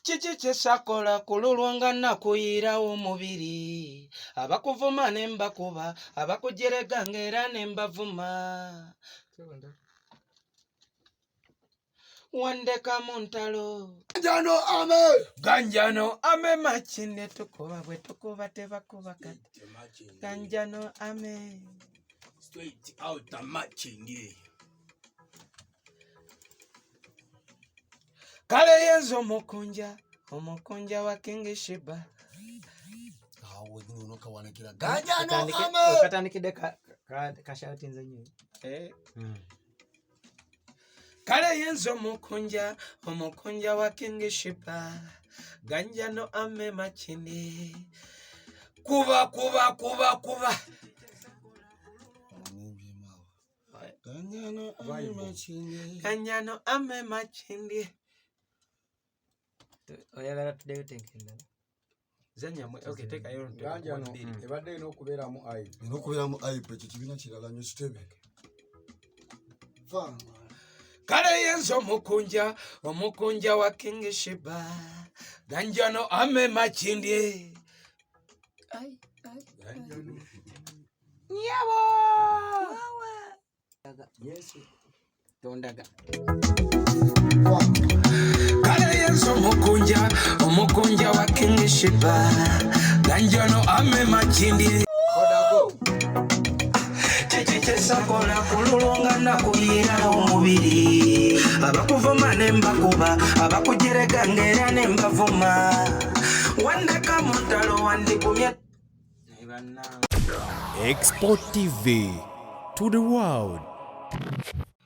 Kiki kyesakola kululwanga nakuyira omubiri abakuvuma ne mbakuba abakujerega ngera ne mbavuma wandeka mu ntalo ganjano ame machine tukuba bwe tukuba tebakuba kati ganjano ame straight out a machine. Kale yenzo Omukunja wa King Sheebah. Ganjano ame katandikide kashati nze nyo Kale yenzo Omukunja wa King Sheebah. Ganjano ame machine kuba Ganjano ame machine oyagala tudde tenkenda zanya mwe okay take ayo ganjano ebadde ino okubeera mu ai ino okubeera mu ai pe kibina kirala nyo stebeke Kale yenzo Omukunja wa King Sheebah. Ganjano ame machinde ai ganjano nyabo yes tondaga Kale yenzo Omukunja wa King Sheebah. Ganjano ame machinde sakola kululunga nakuyira omubiri abakuvuma ne mbakuba abakujerega ngera ne mbavuma wandeka mu ntalo wandikumya Export TV to the world.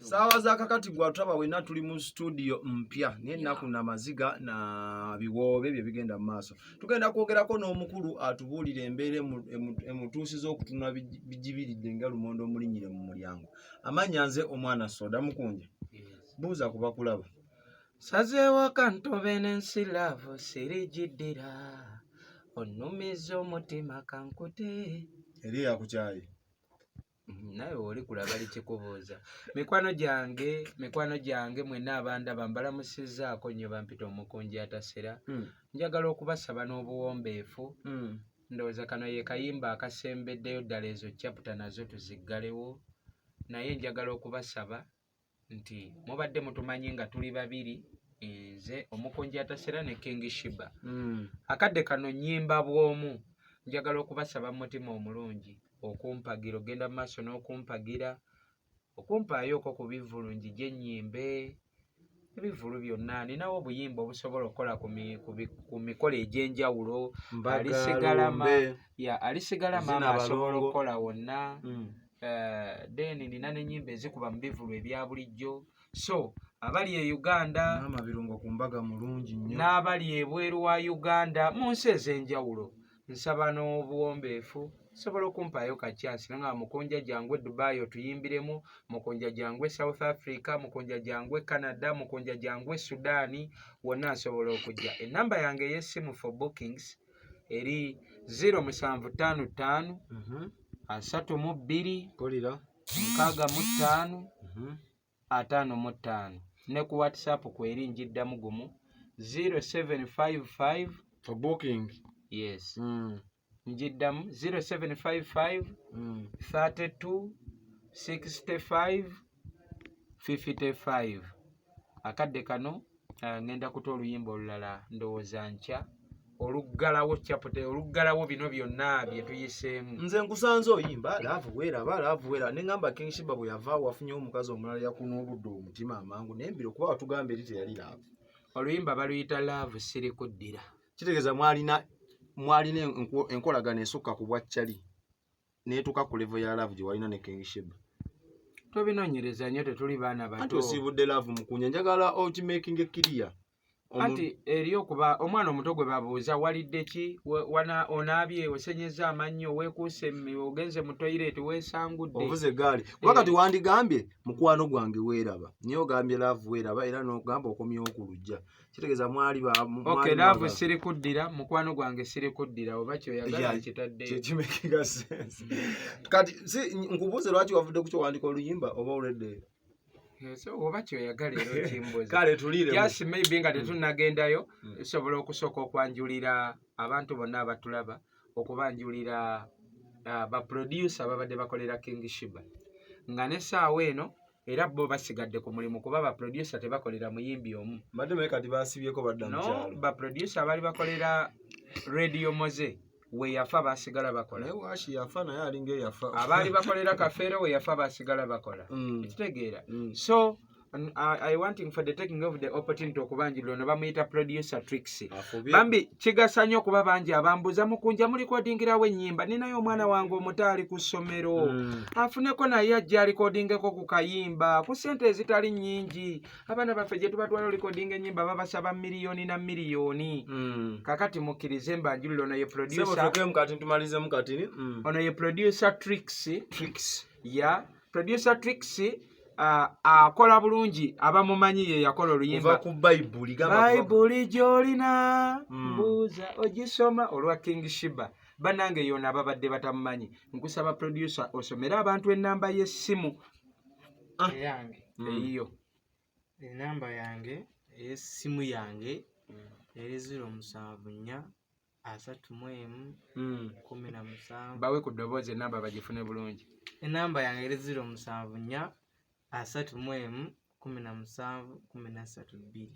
Sawa za kakati gwa tulaba wena tuli mu studio mpya n'ennaku na maziga na biwoobe bye bigenda mu maaso. Tugenda kwogerako n'omukulu atubuulira embeera emutuusiza okutuna bijibiridde nga lumondo omulinyire mu mulyango. Amanya nze omwana Soda Mukunja. Buuza kuba kulaba. Sazeewo kantobe n'ensi laavu sirigiddira onnumiza omutima kankute eri yakukyayi. Naye oli kulaba likikubuuza mikwano gyange mwenna abandaba mbalamusizzaako nnyo bampita Omukunja Atasera. Njagala okubasaba n'obuwombeefu ndowooza kano ye kayimba akasembeddeyo ddala ezo chapter nazo tuziggalewo naye njagala okubasaba nti mubadde mutumanyi nga tuli babiri nze Omukunja Atasera ne King Sheebah. Akadde kano nnyimba bwomu njagala okubasaba mu mutima omulungi okumpagira ogenda maaso n'okumpagira okumpaayoko ku bivulungi gy'ennyimbe ebivulu byonna ninawo obuyimba obusobola okukola ku mikolo egy'enjawulo alisigala maama asobola okukola wonna then nina n'ennyimba ezikuba mu bivulu ebya bulijjo so abali e Uganda maama birungo ku mbaga mulungi nnyo n'abali ebweru wa Uganda mu nsi ez'enjawulo nsaba n'obuwombeefu sobola okumpaayo kakyasi nga Mukunja jangwe Dubai otuyimbiremu Mukunja jangwe South Africa Mukunja jangwe Canada Mukunja jangwe Sudani wonna asobola okujja. Enamba yange ey'essimu for bookings eri 0755 32 65 55 ne ku WhatsApp kweri njiddamu gumu 0755 for booking yes njiddamu 0755 32 65 55 akadde kano ngenda kuta oluyimba olulala ndowooza nkya oluggalawo bino byonna bye tuyiseemu. Nze nkusanze oyimba laavu weera ne ngamba King Sheebah bwe yavaawo wafunyewo omukazi omulala yakunoobudde omutima amangu nembiro kuba watugamba eri teyali laavu. Oluyimba baluyita laavu sirikuddira. Kitegeeza mwalina enkolagana esukka ku bwaccali neetuka ku level ya laavu gye walina ne King Sheebah. Tobinoonyereza nnyo tetuli baana bato. Anti osiibudde laavu Mukunja njagala okimaking ekiriya. Anti eri okuba omwana omuto gwe babuuza walidde ki onaabye osenyeza amannyo weekuuse ogenze mu toilet weesangudde ovuze gaali kuba kati wandigambye mukwano gwange weeraba niyo ogambye laavu weeraba era n'ogamba okomyewo ku lujja kitegeeza mwali okay laavu sirikuddira mukwano gwange sirikuddira oba kyoyagala nkitadde kimekinga sense kati si nkubuuze lwaki wavudde ku kyo wandika oluyimba oba oledde So oba kyoyagala era okimbuuza. Kale tulire. Just maybe nga tetunnagendayo esobola okusooka okwanjulira abantu bonna abatulaba okubanjulira ba producer babadde bakolera King Sheebah. Nga n'essaawa eno era bo basigadde ku mulimu kuba ba producer tebakolera muyimbi omu. Badde naye kati baasibyeko badda mu kyalo. No, ba producer bali bakolera Radio Moze we yafa basigala bakola. Naye waashi yafa naye alinga yafa. Abaali bakolera Kafeero we yafa basigala bakola. Kitegeera. So I wanting for the taking of the opportunity okubanjirira ono bamuyita producer Trixie. Bambi kigasa nnyo okuba bangi abambuza Mukunja mu recordingirawo ennyimba. Ninayo omwana wange omuto ali ku ssomero afuneko naye ajja alikodingeko ku kayimba ku ssente ezitali nnyingi. Abaana baffe gye tubatwala recording ennyimba babasaba miliyoni na miliyoni. Kakati mukkirize mbanjulire ono ye producer. Ono ye producer Trixie. Ya producer Trixie akola bulungi abamumanyi ye yakola oluyimba ku Bible gy'olina mbuuza ogisoma olwa King Sheebah. Bannange yona ababadde batamumanyi nkusaba producer osomere abantu ennamba y'essimu yange eyiyo. Enamba yange ey'essimu yange eri 074 31 17. Bawe ku ddoboozi ennamba bagifune bulungi. Enamba yange eri 074 31 17 13.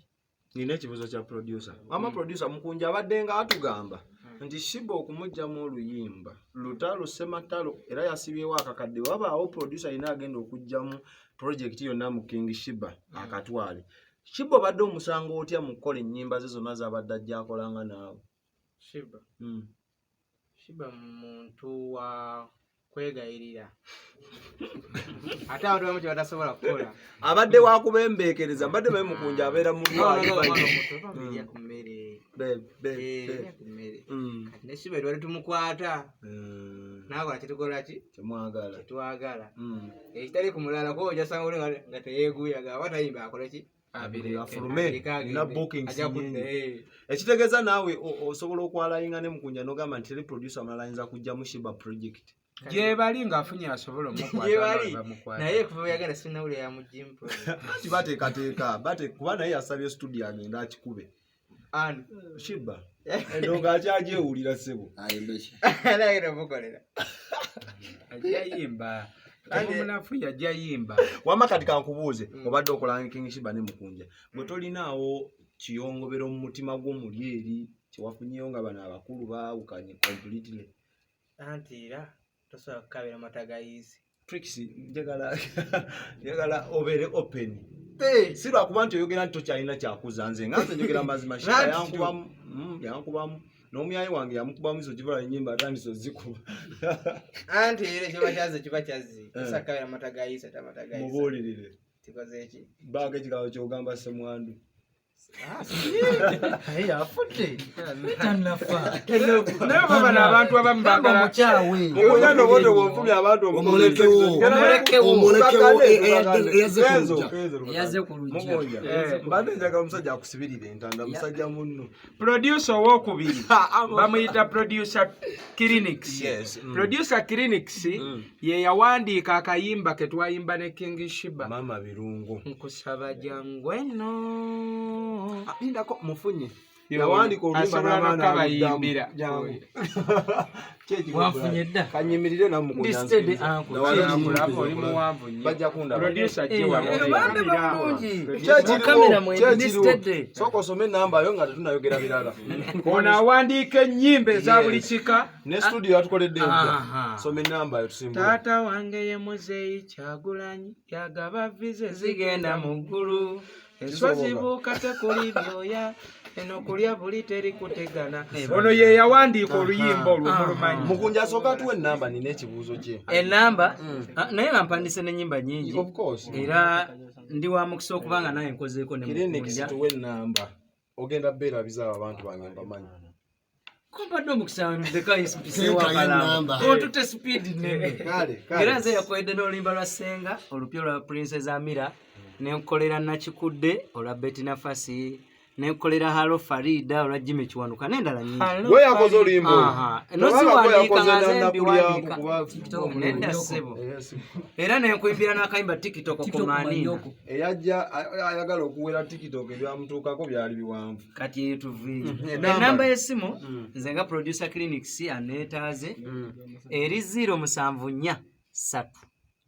Nina ekibuuzo kya producer. Mama producer Mukunja abadde nga atugamba nti Sheebah okumugyamu oluyimba lutalo sematalo era yasibyewo akakadde. Wabaawo producer alina agenda okugyamu project yonna mu King Sheebah akatwale. Sheebah obadde omusango otya mu kukola ennyimba ze zonna z'abadde ajja akolanga naawe? Sheebah muntu wa kwegayirira. Ate abantu bamu kyebatasobola kukola. Abadde wakubembeekereza mbadde naye Mukunja abeera mu ne Sheebah twali tumukwata naakola kitukola ki kyetwagala ekitali ku mulala ko ojasanga oli nga teyeeguyaga aba tayimba akole ki ekitegeeza naawe osobola okwalayinga ne Mukunja n'ogamba nti teri producer amala ayinza kujja mu Sheebah project. Gye bali ng'afunye asobola omukwata naye kuva yagala sinawulira ya mu gym kati bateekateeka kuba naye yasabye studio agenda akikube Sheebah endonga akyagyewulira ssebo naye mukolera ajja yimba omunafu yajja yimba. Wamma kati kankubuuze obadde okolanga King Sheebah ne Mukunja bwe tolinaawo kiyongobero mu mutima gw'omuli eri kyewafunyeyo nga bano abakulu baawukanye completely anti era tosobola kukabira matagayizi. Trixie njagala obeere open. Si lwakuba nti oyogera nti tokyalina kyakuza nze nga nze njogera mazima. Sheebah yankubamu n'omuyaayi wange yamukubamu izo kivala ennyimba atandise ozikuba anti era kiba kyazze tosobola kukabira matagayizi ate amatagayizi mubuulirire kikoze eki baako ekigalo kyogamba ssemwandu afudde tannafa naye baba n'abantu abamu baagala mukyawe Mukunja obote bw'onfumya abantu eyaze ku lujja mbadde njagala omusajja akusibirire entanda musajja munno. producer owookubiri bamuyita producer Clinics. Producer Clinics ye yawandiika akayimba ke twayimba ne King Sheebah. Mama birungo Nkusaba jangu eno indako mufunye yawandika oluyimba n'abayimbira wafunye dda kanyimirire namukunyansi oli muwanvu nnyo bajja kundaba producer gye kamera mwendisitedde soko osome enamba yo nga tetunayogera birala ono awandiika ennyimba eza buli kika ne studio yatukoledde empya soma enamba yo tusimbula. Taata wange ye Muzeeyi Kyagulanyi yagaba vize zigenda mu ggulu enswa zibuuka tekuli byoya eno kulya buli teri kutegana. Ono ye yawandiika oluyimba olwo mulumanyi. Mukunja asooka tuwa enamba nina ekibuuzo kye. enamba naye nga mpandise n'ennyimba nnyingi Of course. era ndi wa mukisa okubanga naye nkozeeko ne Clinics Mukunja tuwe enamba ogenda beera bizaaba abantu bange mbamanyi. kumpadde omukisa ndeka ispiseewo akalamba ontute speed nene era nze yakoledde n'oluyimba lwa Ssenga olupya lwa Princess Amira nenkolera Nakikudde olwa Betty Nafasi nekolera halo Farida olwa Jimmy Kiwanuka n'endala nyingi. Gwe yakoze oluyimba. Noziwandiika nga zembiwandiika. Nedda ssebo. Era nenkuyimbira n'akayimba TikTok ku Manina. Eyajja ayagala okuwera TikTok ebyamutuukako byali biwanvu. Kati yetuviire. Enamba y'essimu nze nga producer Clinics aneetaaze eri 074 3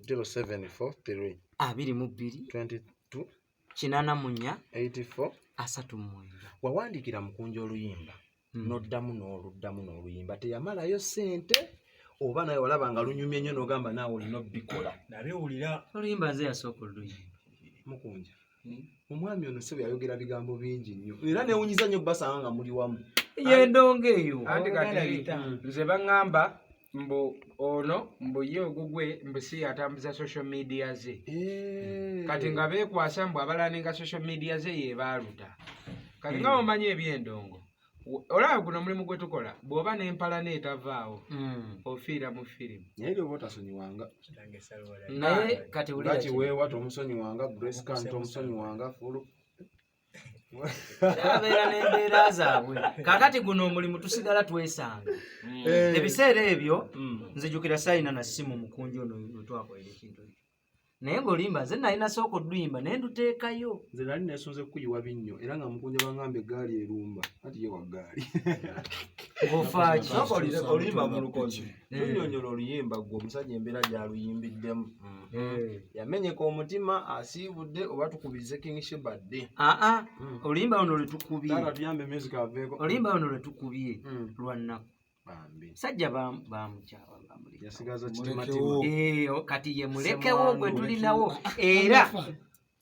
0743 22 22 84 84 39. wawandikira Mukunja oluyimba noddamu n'oluyimba teyamalayo ssente oba naye walaba nga lunyumye nnyo n'ogamba naawe olina obbikola nabiwulira oluyimba nze yasooka oluyimba. Mukunja omwami ono sebo yayogera bigambo bingi nnyo era newunyiza nnyo basanga nga muli wamu yendonga eyo anti kati nze baŋŋamba mbu ono mbu ye ogugwe mbu si atambuza social media ze kati nga beekwasa mbu abalaninga social media ze yebaaluta kati nga omanyi ebyendongo olaba guno omulimu gwe tukola bw'oba n'empala neetavaawo ofiira mu firimu naye oba otasonyiwanga naye kati lwaki weewa tomusonyiwanga Grace Khan tomusonyiwanga fulu abeera n'embeera zaabwe kakati guno omulimu tusigala twesanga ebiseera ebyo nzijukira sayina na ssimu Mukunja ono wetwakolera ekintu ekyo naye ng'olimba nze nalina sooka oluyimba naye nduteekayo nze nali nesunze kukuyiwa binnyo era nga Mukunja bangamba eggaali erumba ati ye wa ggaali ng'ofaaki oluyimba mu lukozi tunyonyola oluyimba gwe omusajja embeera gy'aluyimbiddemu yamenyeka omutima asiibudde oba tukubize King Sheebah dde oluyimba luno lwe tukubye tuyambe music aveeko oluyimba luno lwe tukubye lwa nnaku sajja bamukyawa yasigaza kitimatima kati ye mulekewo gwe tulinawo era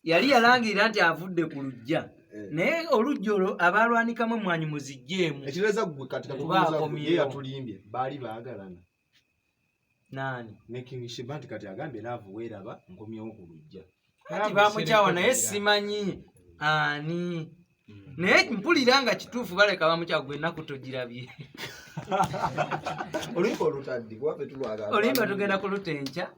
yali yalangirira nti avudde ku lujja naye olujja olwo abalwanikamu emwanyi muzijjeemu ekireza gwe kati ye yatulimbye baali baagalana nani ne King Sheebah nti kati agambye laavu weeraba nkomyewo ku lujja kati bamukyawa naye simanyi ani naye mpulira nga kituufu baleka bamukyawa gwe ennaku togirabye oluyimba olutadde kubafe tulwagala oluyimba tugenda kulutenkya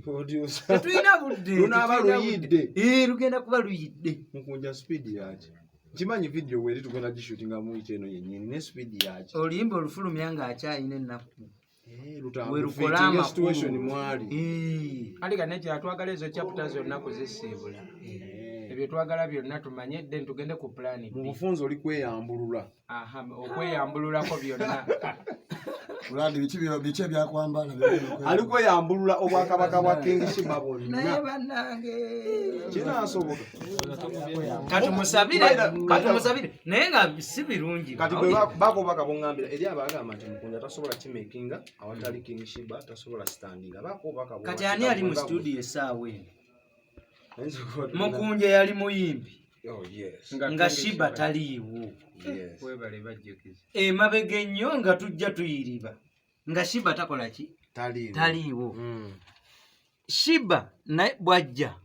producer tulina budde lunaaba luyidde lugenda kuba luyidde Mukunja speed yaki kimanyi video weri tugenda gishootinga mu wiki eno yennyini ne speed yaki oluyimba olufulumya ng'akyalina ennaku lutambufitinga situation mwali andi kanekira twagala ezo chapter zonna kuzisiibula ebyo twagala byonna tumanye dde tugende ku plani mu bufunze oli kweyambulula okweyambululako byonna Ulandi bichi ebyakwambala ali kweyambulula obwakabaka bwa King Sheebah bonna naye bannange kinaasoboka kati musabire naye nga si birungi kati bwe bakobaka bongambira eri abagamba nti Mukunja tasobola kimakinga awatali King Sheebah tasobola standinga bakobaka kati ani ali mu studio essaawa eno Mukunja yali muyimbi nga Sheebah taliiwo webale bajjukiza emabega ennyo nga tujja tuyiriba nga Sheebah takola ki taliiwo Sheebah naye bwajja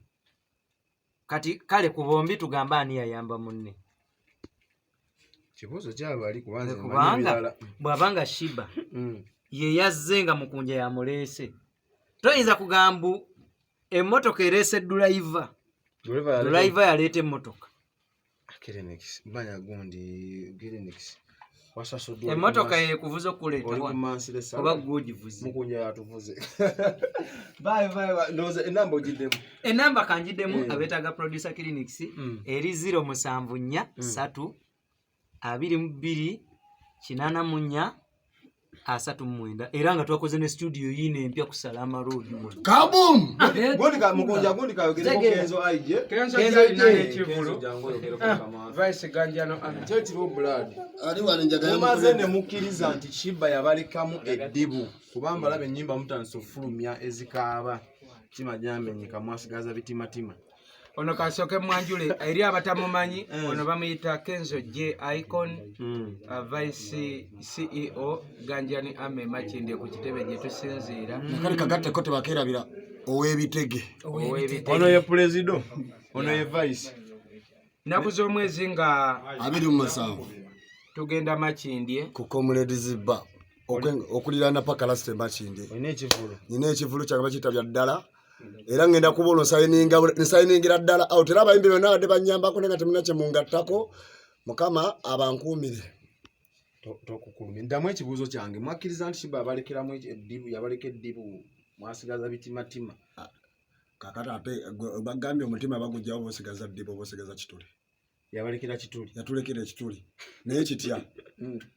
kati kale ku bombi tugamba ani yayamba munne kibuuzo kyabali kubanga bw'abanga Sheebah ye yazze nga Mukunja yamuleese toyinza kugamba emmotoka ereese driver yaleeta emmotoka emmotoka yekuvuza okuleeta oba gwogivuze Mukunja yatuvuze enamba ogiddemu enamba kanjiddemu abeetaaga producer Clinics eri 074 3 22 84 39 era nga twakoze ne studio yino empya ku Salama Road kabum Mukunja gondika yogereko Kenzo aije Kenzo ekivulu vice ganjano tetiro blood ali wanenjaga mumaze ne mukkiriza nti Sheebah yabalekamu eddibu kubamba labe ennyimba mutandise ofulumya ezikaaba kimajamenyeka mwasigaza bitimatima ono kasooke mwanjule eri abatamumanyi ono bamuyita Kenzo J Icon vice CEO Ganjani Ame Makinde ku kitebe gye tusinziira kale kagatteko tebakerabira ow'ebitege ono ye president ono ye vice nnaku z'omwezi nga 27 tugenda Makindye ku Comrade Ziba okulirana paka laste Makindye oyina ekivulu nina ekivulu kyagaba kitabya ddala era ngenda kubola nsayiningira ddala awo tera abayimbi bonna badde bannyambako nenga temuna kye mungattako mukama abankuumire. Tokukulumye ndamu ekibuuzo kyange mwakkiriza nti Sheebah abalekeramu eddibu yabaleka eddibu mwasigaza bitimatima kakati ate bagambye omutima bagujjawo bosigaza ddibu bosigaza kituli yabalekera kituli yatulekera ekituli naye kitya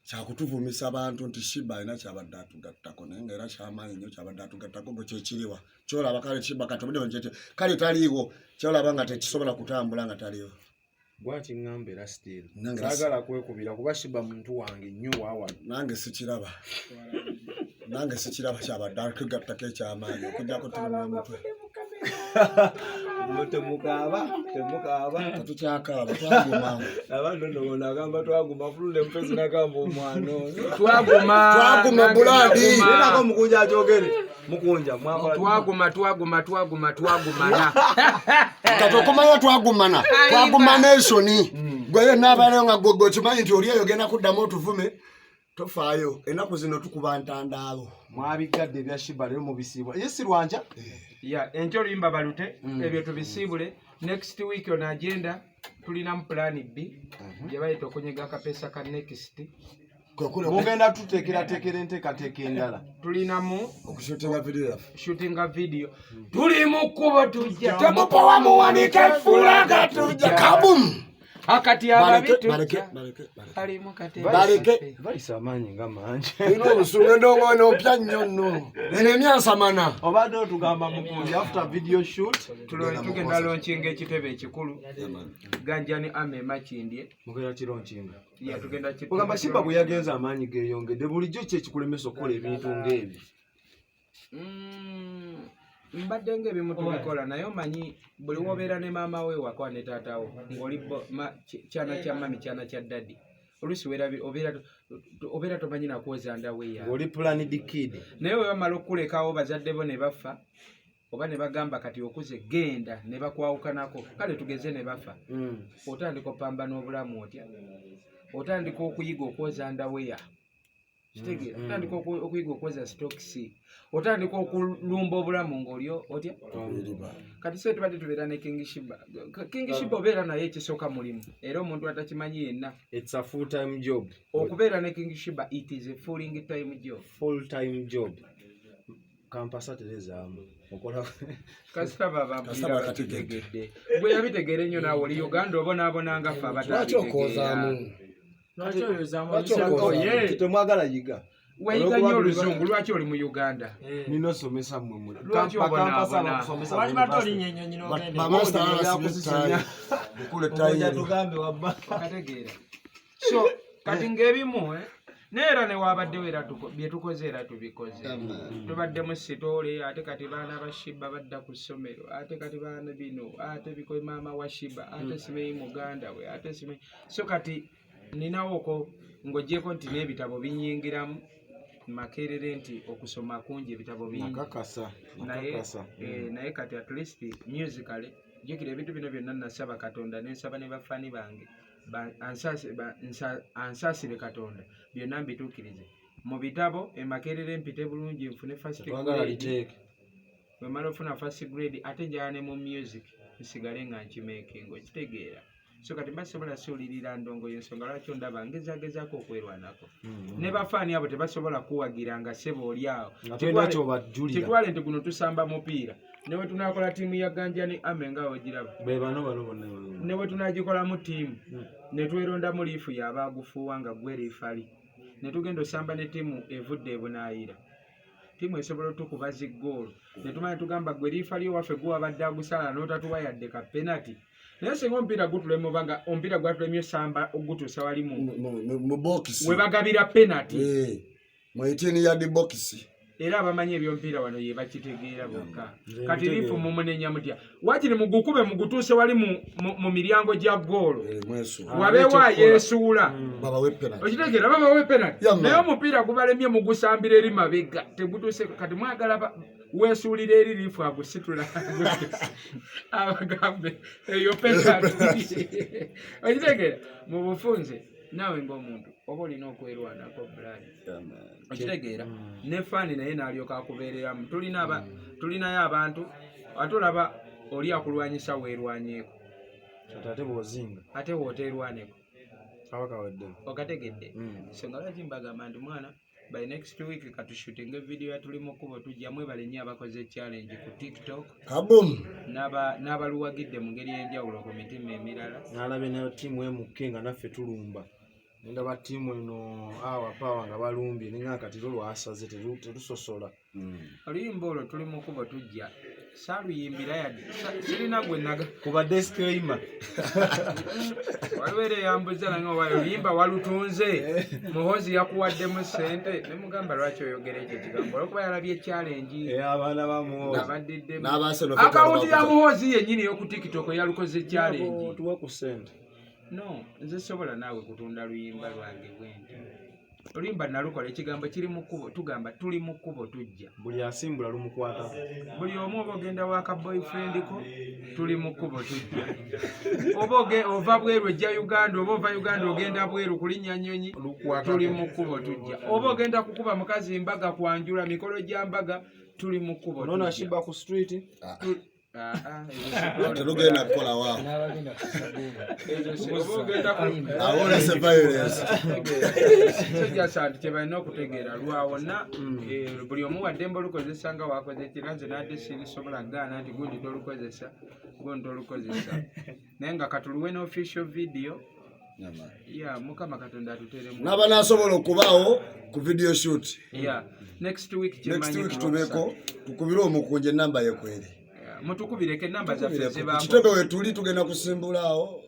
kyakutuvumisa abantu nti Sheebah alina kyabadde atugattako naye nga era kyamaanyi nnyo kyabadde atugattako bwe kyekiriwa kyolaba kale Sheebah katobudde kale taliiwo kyolaba nga tekisobola kutambula nga taliiwo bwaki ngamba era still saagala kwekubira kuba Sheebah muntu wange nnyo waawa nange sikiraba kyabadde atugattako ekyamaanyi okujjako tulumya omutwe temukaaba tetukyakaaba twaguma abantu nno nagamba twaguma fulule mpezi nagamba omwana ono twaguma buladi nako Omukunja akyogere Mukunja twagumana kati okumanya twaguma nationi gwe yenna abaaleyo nga gwe okimanyi nti oli eyo genda kuddamu otuvume tofaayo ennaku zino tukuba ntandaalo mwabigadde ebya Sheebah leero mubisiibwa ye si lwanja enkya oluyimba balute ebyo tubisiibule next week on agenda tulinamu plan B gye bayita okunyega akapeesa ka next mugenda tuteekerateekera enteekateeka endala tulinamu okushootinga video tuli mu kkubo tujja temupowa muwanike fulaga tujja kabum akati ababitujja baleke bayisa amaanyi nga mangi ino obusungu endongono mpya nnyo nno eno emyansamana obadde otugamba Mukunja after video shoot tugenda launchinga ekitebe ekikulu ganjani amema kindye mugenda kironkinga tugenda ogamba Sheebah bwe yagenze amaanyi geeyongedde bulijjo ki ekikulemesa okukola ebintu ng'ebyo mbadde ng'ebimu tubikola naye omanyi buli wobeera ne maama we waka ne taatawo ng'oli kyana kya mami kyana kya daddi oluusi obeera tomanyi nakwoza ndawe yawe oli planid kid naye bwe bamala okukulekawo bazadde bo ne bafa oba ne bagamba kati okuze genda ne bakwawukanako kale tugeze ne bafa otandika opambana obulamu otya otandika okuyiga okwoza ndaweya kitegeera otandika okuyiga okwoza stokisi otandika okulumba obulamu ng'olyo otya kati se tubadde tubeera ne King Sheebah obeera naye ekisooka mulimu era omuntu atakimanyi yenna it's a full time job okubeera ne King Sheebah it is a full time job kampasa terezaamu okola kasitaba bategedde bwe yabitegeera ennyo naawe oli Uganda obonaabona nga ffe abatalitegeera temwagala yiga weyiga nnyo oluzungu lwaki oli mu Uganda ninosomesa mmwe lwaki obonaabona kategeera so kati ng'ebimu neera newaabaddewo era bye tukoze era tubikoze tubadde mu sitoole ate kati baana ba Sheebah badda ku ssomero ate kati baana bino ate bikoye maama wa Sheebah ate simeyi muganda we ate simeyi so kati ninawoko ng'ogyeko nti n'ebitabo binyingiramu makerere nti okusoma kungi ebitabo bingi naye kati at least musically jjukira ebintu bino byonna nasaba Katonda nensaba ne bafaani bange ansaasire Katonda byonna mbituukirize mu bitabo emakerere mpite bulungi nfune first grade bwe mala ofuna first grade ate njala ne mu music nsigale nga nkimeekingo kitegeera so kati basobola suulirira ndongo y'ensonga lwaki ondaba ngezagezaako okwerwanako ne bafaani abo tebasobola kuwagira nga ssebo oli awo kitwale nti guno tusamba mupiira ne bwe tunaakola ttiimu ya ganjani ame nga wegiraba ne bwe tunaagikolamu ttiimu ne twerondamu liifu yabaagufuuwa nga gwe liifali ne tugenda osamba ne ttiimu evudde ebunaayira ttiimu esobola otukuba ziggoolo ne tumanya tugamba gwe liifali owaffe guwabadde agusala n'otatuwa yadde ka penalty naye singa omupiira gutulema obanga omupiira gwatulemye samba ogutuusa wali mu bokisi we bagabira penalty mu 18 yard box era abamanyi ebyomupiira wano ye bakitegeera bokka kati liifu mumunenya mutya wakiri mugukube mugutuuse wali mu miryango gya ggoolo wabeewo ayeesuula okitegeera babawe penalty naye omupiira gubalemye mugusambira eri mabega tegutuuse kati mwagala weesuulira eri liifu agusitula abagambe eyo penalty okitegeera mu bufunze naawe ng'omuntu oba olina okwerwanako bulani okitegeera ne faani naye n'alyoka akubeereramu tulinayo abantu ate olaba oli akulwanyisa weerwanyeeko ate bwozinga ate wooteerwaneko kaba kaweddemu okategedde so nga lwaki mbagamba nti mwana by next week katushutinga evidiyo yatuli mu kkubo tujja mwebale nnyo abakoze challenge ku tiktok kabum n'abaluwagidde mu ngeri y'enjawulo ku mitima emirala n'alabye nayo ttiimu emukke nga naffe tulumba ndaba ttiimu eno awa paawa nga balumbye nenga katiro lwasaze terusosola oluyimba olwo tuli mu kkubo tujja saaluyimbira yadde sirina gwe naga kuba disclaimer waliwo era eyambuza nange oba oluyimba walutunze muhozi yakuwaddemu ssente ne mugamba lwaki oyogera ekyo kigambo olwokuba yalabye challenge abaana bamuhozi abaddiddemu n'abaaseno akawunti ya muhozi yennyini ey'oku tiktok yalukoze challenge tuwa ku ssente no nze sobola naawe kutunda luyimba lwange bwenti oluyimba nalukola ekigambo kiri mu kkubo tugamba tuli mu kkubo tujja buli asimbula lumukwata buli omu oba ogenda waka boyfriend ko tuli mu kkubo tujja oba ova bweru ejja uganda oba ova uganda ogenda bweru kulinnya nnyonyi tuli mu kkubo tujja oba ogenda kukuba mukazi mbaga kwanjula mikolo gya mbaga tuli mu kkubo nona Sheebah ku street telugenda kukola waawo awolese violence sejasanti kyebalina okutegeera lwawonna buli omu waddembe olukozesa nga wakoze kiranze nadde sirisobola gaana nti gundi tolukozesa gundi tolukozesa naye nga katuluwe n'official video ya mukama katonda atuteremu naba nasobola okubaawo ku video shoot ya next week tubeko tukubire Omukunja enamba yekweri mutukubireko enamba zaffe kitebe wetuli tugenda kusimbulaawo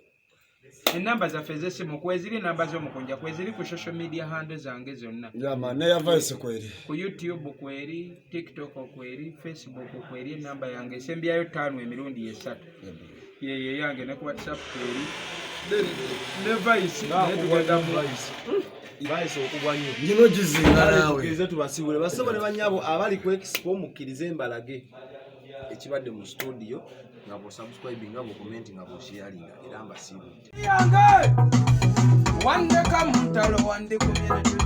enamba zaffe z'essimu kweziri enamba z'Omukunja kweziri ku social media handle zange zonna jama neya voice kweri ku YouTube kweri TikTok kweri Facebook kweri enamba yange esembyayo 5 emirundi 3 ye yange ne ku WhatsApp kweri ne voice netugenda mu baise okugwanyo ngino gizinga nawe tukize tubasibule basobole banyabo abali ku expo mukirize embalage ekibadde mu studio nga bo subscribe nga bo comment nga bo sharing era mbasibu yange wande kamutalo wande community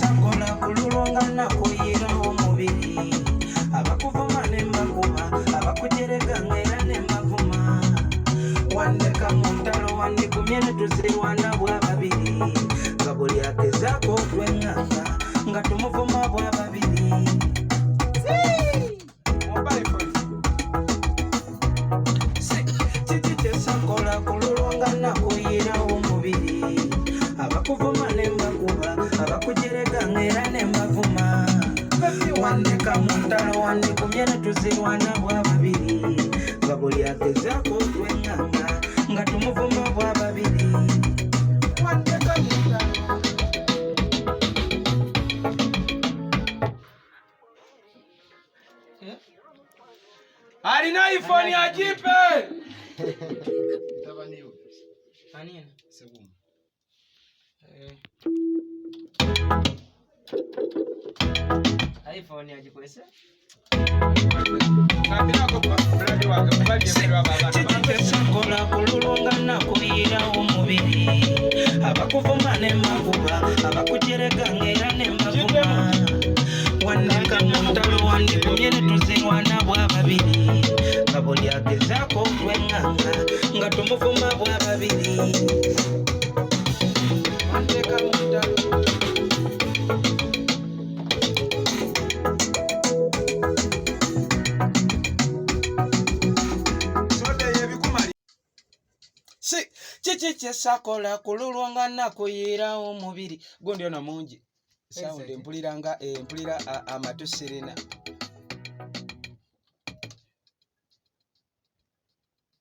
sakola kululonga nakuyira omubiri abakuvuma ne makuba abakujerega ngera ne mavuma wande kamutalo wande community zirwana bwa babiri nga buli akezako twenganga nga tumuvuma bwa babiri sakola kululonga nakuyira omubiri abakuvuma ne makuba abakujerega ngera ne mavuma wandeka muntalo wandi kumyene tuzirwana bwa babiri nga buli agezaako twenganga nga tumuvuma bwa babiri wandeka muntalo alina iPhone ajipe anina seguma iPhone ajikwese sakola kululunga nakuyira omubiri abakuvuma ne makuba abakujerega ngera ne mavuma wandeka muntalo wandi kumyene tuzirwana bwa babiri nga buli agezaako twenganga nga tumuvuma bwa babiri wandeka muntalo kiki kyesakola kululwanga nakuyira omubiri gundi ono mungi sound empuliranga empulira amatu sirina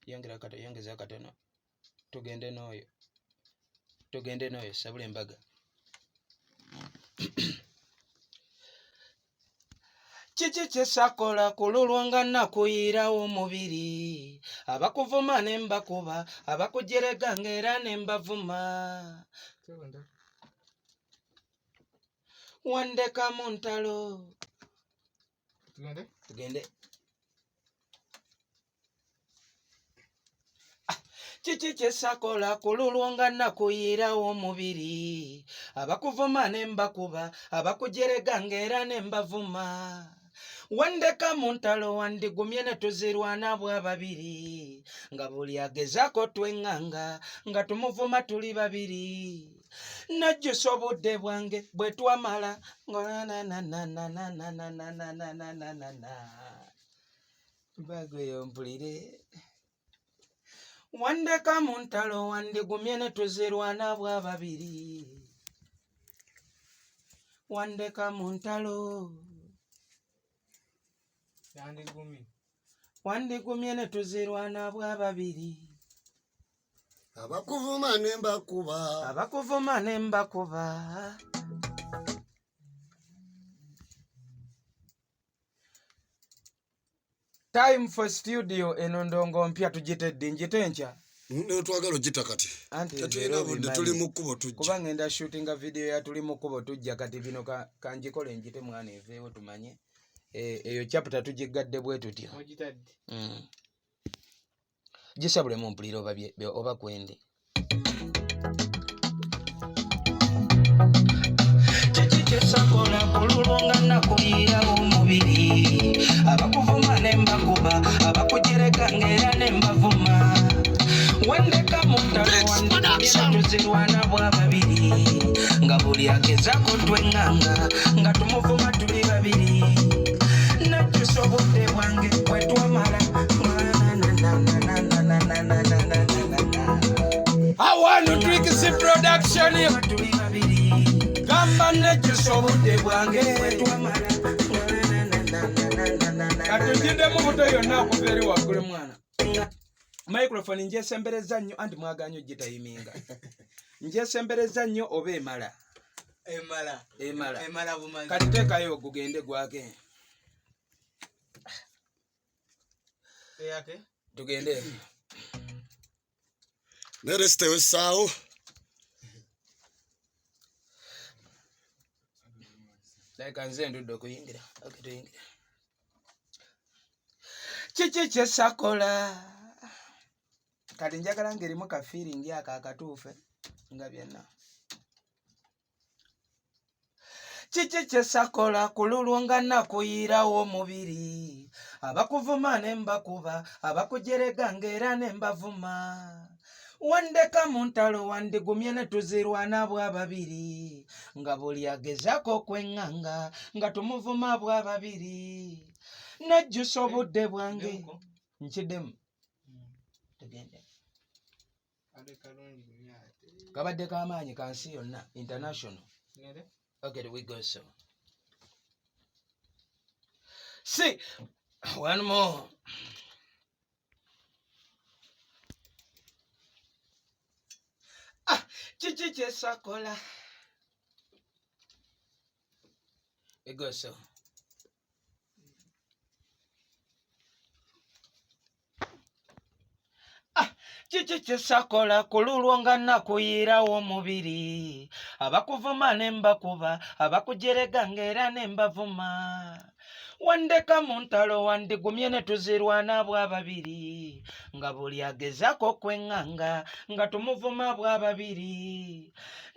yongeza katono tugende n'oyo sabula embaga kiki kyesakola kululwanga nakuyira omubiri abakuvuma ne mbakuba abakujerega ngera ne mbavuma wandeka muntalo tugende kiki kyesakola kululwanga nakuyira omubiri abakuvuma ne mbakuba abakujerega ngera ne mbavuma wandeka mu ntalo wandigumye ne tuzirwana bwa babiri nga buli agezaako tweŋŋanga nga tumuvuma tuli babiri najjusa obudde bwange bwe twamala bagweyo mpulire wandeka mu ntalo wandigumye ne tuzirwana bwa babiri wandeka mu ntalo wandigumye ne tuzirwana bwa babiri abakuvuma ne mbakuba time for studio eno ndongo mpya tugitedde njite nkya twagala ogita kati tetulina budde tuli mu kkubo tujja kuba ngenda shootinga video ya tuli mu kkubo tujja kati bino kanjikole njite mwana eveewo tumanye eyo chapter tugigadde bwe tutyo gisabulemu mpulira oba kwende kyesakola kululunga nakuyiira omubiri abakuvuma ne mbakuba abakujereka ng'era ne mbavuma wandeka mu ntalo wandigumye tuzirwana bwa babiri nga buli agezaako tweŋŋanga nga tumuvuma tuli babiri najjusa obudde bwange bwe twamala awanu twikisi production tuli babiri gamba najjusa obudde bwange bwe twamala katujjiddemu buto yonna okuva eri waggulu mwana microphone njesembereza nnyo anti mwaganya ogitayiminga njesembereza nnyo oba emala kati teekayo ogugende gwake tugende neresitewo essaawo like nze ndudde okuyingira tuyingira kiki kyesakola kati njagala ng'erimu ka feeling ako akatuufe nga byonna kiki kyesakola kululwo nga nakuyiirawo omubiri abakuvuma ne mbakuba abakujerega ng'era ne mbavuma wandeka mu ntalo wandigumye ne tuzirwana bwa babiri nga buli agezaako okweŋŋanga nga tumuvuma bwa babiri najjusa obudde bwange nkiddemu tugende kabadde k'amaanyi ka nsi yonna international okay we go so see one more kiki kyesakola we go so kiki kyesakola kululwo nga nakuyiirawo omubiri abakuvuma ne mbakuba abakujerega ng'era ne mbavuma wandeka mu ntalo wandigumye ne tuzirwana bwa babiri nga buli agezaako okweŋŋanga nga tumuvuma bwa babiri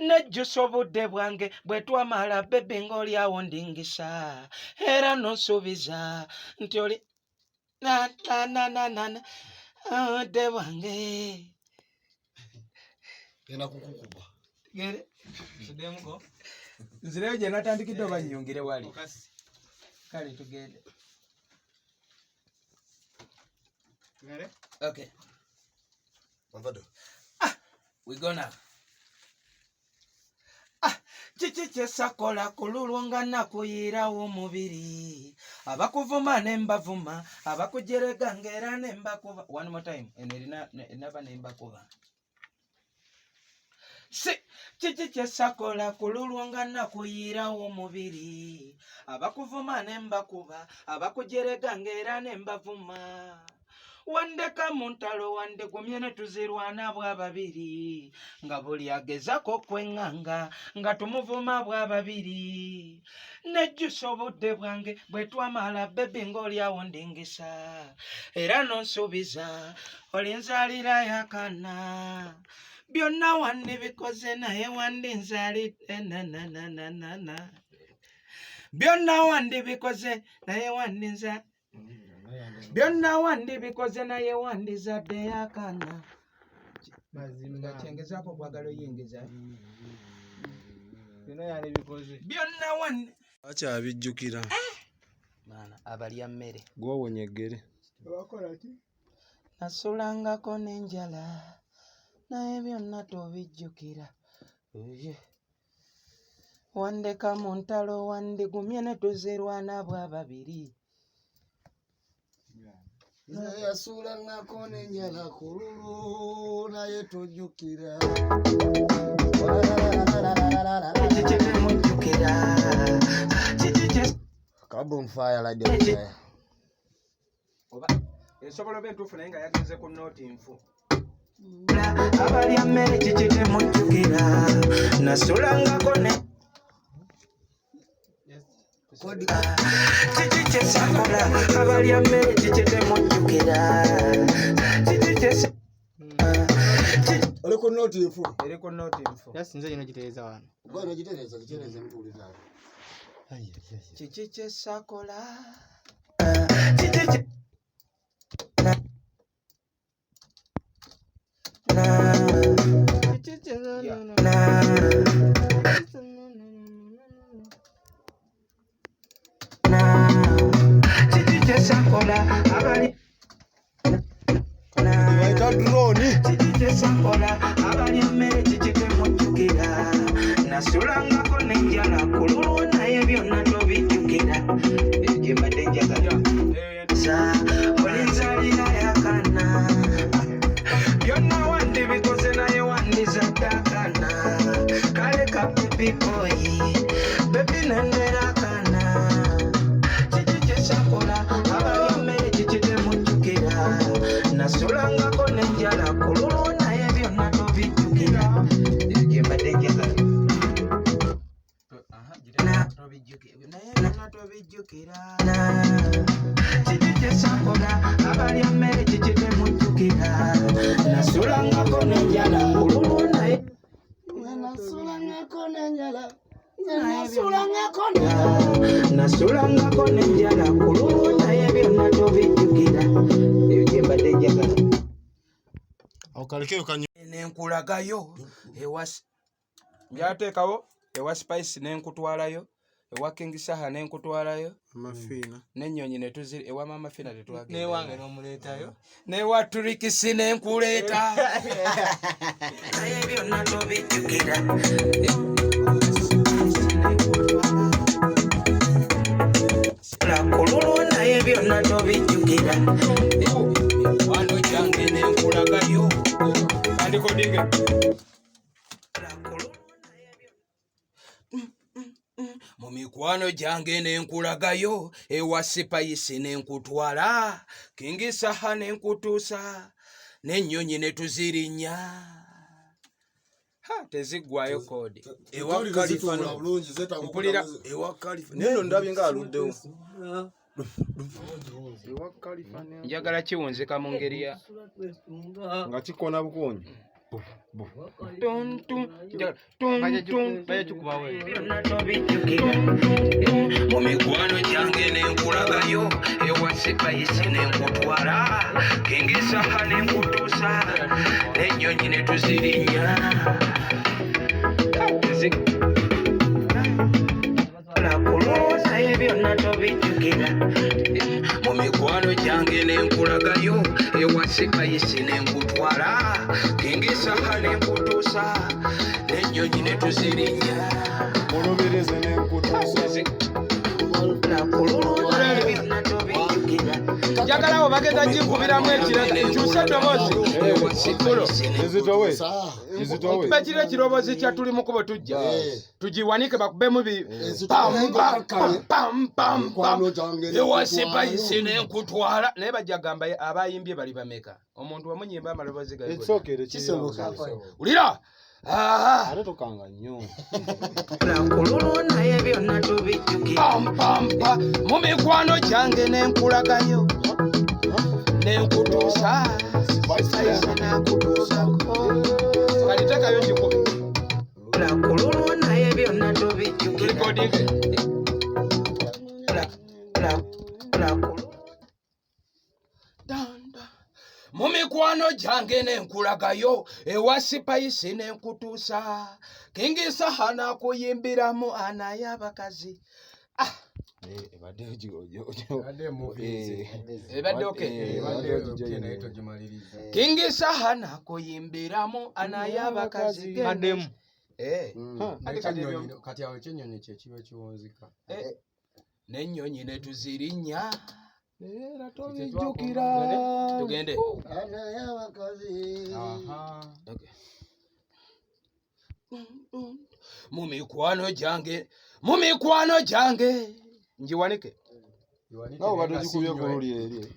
najjusa obudde bwange bwe twamala bebe ng'oliawo ndingisa era nonsuubiza nti oli obudde bwange genda kukukuba nzireyo gye natandikidde oba nnyongere wali kale tugende okay we go now kiki kyesakola kululwo nga nakuyiirawo omubiri abakuvuma ne mbavuma abakujerega ng'era ne mbakuba one more time eno erinaba ne mbakuba si kiki kyesakola kululwo nga nakuyiirawo omubiri abakuvuma ne mbakuba abakujerega ng'era ne mbavuma wandeka mu ntalo wandigumye ne tuzirwana bwa babiri nga buli agezaako okweŋŋanga nga tumuvuma bwa babiri nejjusa obudde bwange bwe twamala bebi ng'oliawo ndingisa era nonsuubiza olinzaalira yakana byonna wandibikoze naye wandinzaalidde byonna wandibikoze naye wandiza byonna wandibikoze naye wandizadde yakana mazima kyengezaako kwagala oyingiza byonna wandi akyabijjukira maana abalya mmere gwowonya eggere nasulangako n'enjala naye byonna tobijjukira wandeka mu ntalo wandigumye ne tuzirwana bwa babiri yasulangako n'enjala ku lulu naye tojjukira kikitemujjukira carbon fire like that oba ensobolo bentuufu naye nga yagenze ku nooti nfu abalya mmere kikitemujjukira nasulangako ne kiki kyesakola abalya mmere kikitemujjukira oli ku nooti nfu eri ku nooti nfu sinze gino gitereeza wano gwano gitereza kitereze mutuuliza kiki kyesakola kiki kyesakola abali baita drone kyesakola abali emmere kikitemujjukira nasulangako n'enjala ku lulwo naye byonna tobijjukira gyembadde njagala olinzalira yakana byonna wandibikoze naye wandizadde akana kale ka pepiboyi bebi nendera akana kiki kyesakola abali emmere kikitemujjukira nasulangako n'enjala ku lulwo naye byonna tobijjukira gyembadde njagala naye byonna tobijjukira kiki kyesakola abali emmere kikitemujjukira nasulangako n'enjala ku lulwo naye nasulangako n'enjala nasulangako n'enjala ku lulwo naye byonna tobijjukira ebyo gyembadde njagala okalekeo kanyo nenkulagayo njateekawo ewa spice nenkutwalayo ewa King Sheebah nenkutwalayo amafiina n'ennyonyi netuziri ewa mama fina tetwagenda newange n'omuleetayo newa turikisi nenkuleeta naye byonna tobijjukira kululu naye byonna tobijjukira wano kyange nenkulagayo kandikodinge mu mikwano gyange nenkulagayo ewa sipayisi nenkutwala King Sheebah nenkutuusa n'ennyonyi netuzirinya teziggwayo koodi ewa kalifano mpulira ewa kalifa neno ndabye nga aluddewo njagala kiwunzika mu ngeri ya nga kikona bukonyi mu mikwano gyange nenkulagayo ewa sipayisi nenkutwala King Sheebah nenkutuusa n'ennyonyi netuzirinya kulooza byonna tobijjukira mu mikwano gyange nenkulagayo ewa sipayisi nenkutwala King Sheebah nenkutuusa n'ennyonyi netuzirinya mulubereze nenkutuusa njagalawo bagenda ginkubiramu ekiraga nkyuse eddoboozi okube kiri ekiroboozi kyatuli mukubo tujja tugiwanike bakubemu ewa sipayisi nenkutwala naye bajja gamba abayimbye bali bameka omuntu wamunyimba amaloboozi ulira ate tokanga nnyo kululu naye byonna tubijjukira mu mikwano gyange nenkulagayo nenkutuusa kalitekayo kikubi kululu naye byonna tubijjukira gyange nenkulagayo ewa sipayisi nenkutuusa King Sheebah nakuyimbiramu ana y'abakazi. ebadde Ebadde okay. King Sheebah nakuyimbiramu ana y'abakazi Baddemu. Kati awo ekyenyonyi kye kiba kiwunzika. N'ennyonyi ne tuzirinnya. Era tobijjukira. Tugende. Ana y'abakazi. Mu mikwano gyange ngiwanike. nawe batugikubye ku luli eri.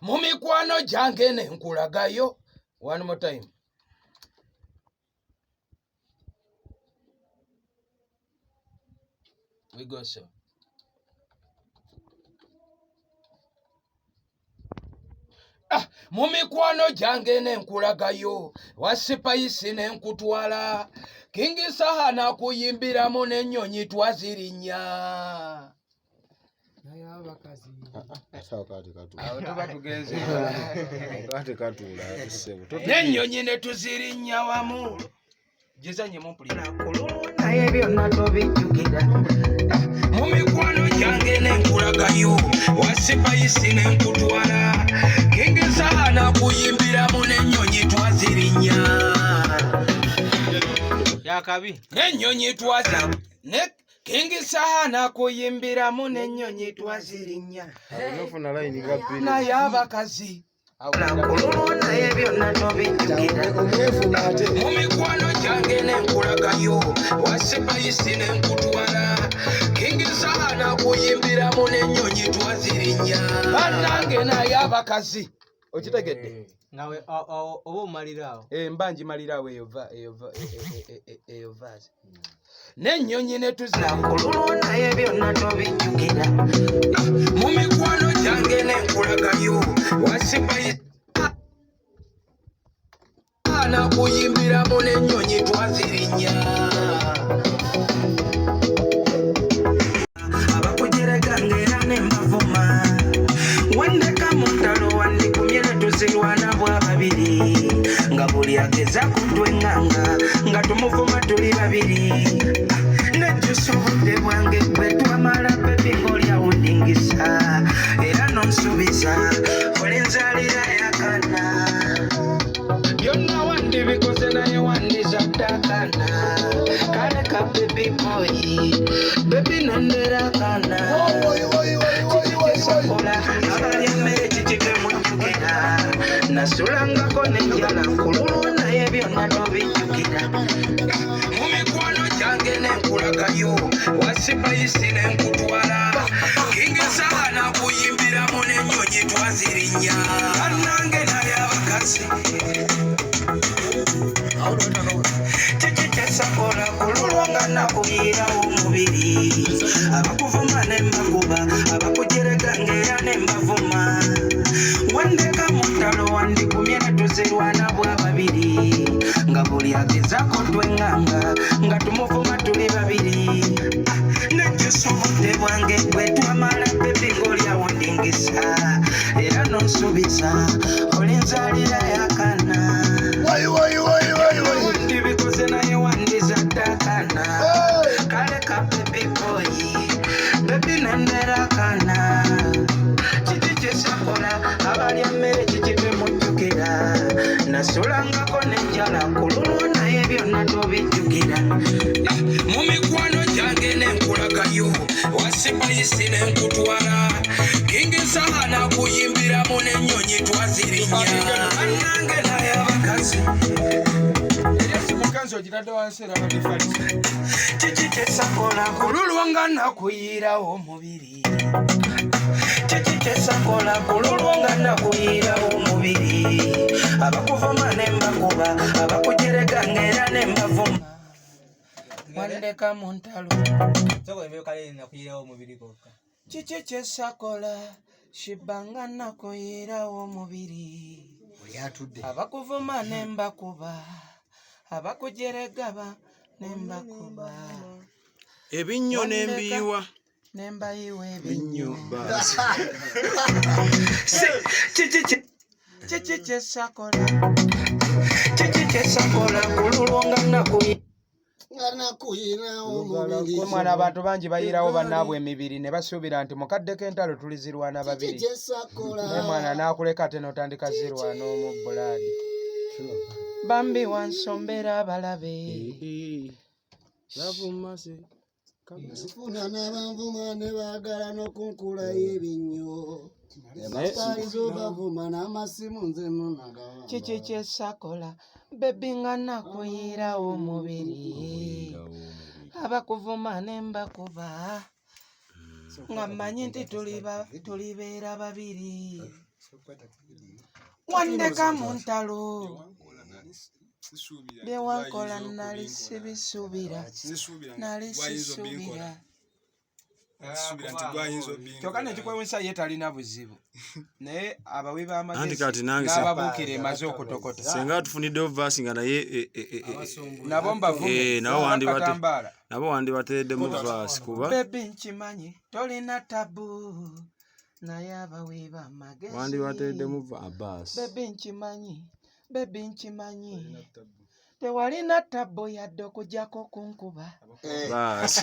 Mu mikwano gyange nenkulagayo. One more time. We go so. Mu mikwano gyange nenkulagayo wasipayisi nenkutwala King Sheebah nakuyimbiramu n'ennyonyi twazirinnya. Awo tuba tugenze. N'ennyonyi ne tuzirinnya wamu. Gizanye mumpulira. Naye byonna tobijjukira. Mu mikwano gyange nenkulagayo wasipayisi nenkutwala King Sheebah nakuyimbiramu n'ennyonyi twazirinnya. Yakabi. N'ennyonyi twazirinnya. King Sheebah nakuyimbiramu n'ennyonyi twazirinnya. nofuna layini ga bbiri. Naye abakazi. naye byonna tobijjukira. Mu mikwano gyange nenkulagayo wasipayisi nenkutwala King Sheebah nakuyimbiramu n'ennyonyi twazirinnya. Bannange naye abakazi. Okitegedde? Nawe oba omalira awo. Mba ngimalira awo eyo vaasi. N'ennyonyi ne tuzirinnya. naye byonna tobijjukira. Mu mikwano gyange nenkulagayo wasipayisi nakuyimbiramu n'ennyonyi twazirinnya. Abakujereganga era ne mbavuma. Wandeka mu ntalo wandikumye ne tuzirwana bwa babiri. Nga buli ageza kutwenganga nga tumuvuma tuli babiri. Nejjusa obudde bwange gwe twamala bebi ng'olyawo ndingisa. Era n'onsuubiza olenzaalira yakana. Byonna wandibikoze naye wandizadde akaana. Kale ka baby boy, baby nendera akaana. Kikyesakola abali emmere kikikemujjukira. Nasulangako n'enjala kululu naye byonna tobijjukira. Mu mikwano gyange nenkulagayo wasipayisi nenkutwala King Sheebah nakuyimbiramu n'ennyonyi twazirinnya. Bannange naye abakazi. Kikyesakola kululu nga nakuyiirawo omubiri. Abakuvuma ne mbakuba, abakujereganga era ne mbavuma. Wandeka mu ttalo wandikumye ne tuzirwana bwa babiri. Nga buli agezaako twenganga nga tumuvuma tuli babiri. Nejjusa obudde bwange gwe twamala bebi ng'olyawo ndingisa. Era n'onsuubiza olenzaalira yakana. Wandibikoze naye wandizadde akaana. Kale ka baby boy, baby nendera akaana. Kiki kyesakola abali emmere kikikemujjukira. Nasulangako n'enjala kululu naye byonna tobijjukira. Mu mikwano gyange nenkulagayo wasipayisi nenkutwala King Sheebah nakuyimbiramu n'ennyonyi twazirinnya. Bannange naye abakazi. Kiki kyesakola Kululu nga nakuyiirawo omubiri. Kiki kyesakola kululu nga nakuyiirawo omubiri. Abakuvuma ne mbakuba, abakujereganga era ne mbavuma. Wandeka mu ntalo. Soko ebyo kale nakuyirawo omubiri kokka. Kiki kyesakola Sheebah nga nakuyiirawo omubiri. Abakuvuma ne mbakuba, abakujeregaba ne mbakuba. Ebinnyo n'embiiwa. nembayiwa Binyo ebinyo basi. kiki kyesakola kululunga nakuyi mwana abantu bangi bayirawo bannaabwe emibiri ne basuubira nti mukadde k'entalo tulizirwana babiri naye mwana n'akuleka ate n'otandika zirwana omu bulaadi bambi wansombera abalabe Sifuna n'abanvuma ne baagala n'okunkulayo ebinnyo bapalizo bavuma n'amasimu nze munagawa kiki kyesakola bebi nga nakuyirawo omubiri abakuvuma ne mbakuba nga mmanyi nti tulibeera babiri wandeka mu ntalo byewankola nali sibisuubira nali sisuubira kyokka nekikwewusa ye talina buzibu naye abawi b'amagezi n'ababuukira emaze okutokota Senga tufuniddewo vaasi nga naye nabo mbavume nabo wandibateeddemu vaasi kuba bebi nkimanyi tolina tabu naye abawi b'amagezi wandibateeddemu vaasi. bebi nkimanyi tewalina tabbo yadde okujjako kunkuba baasi.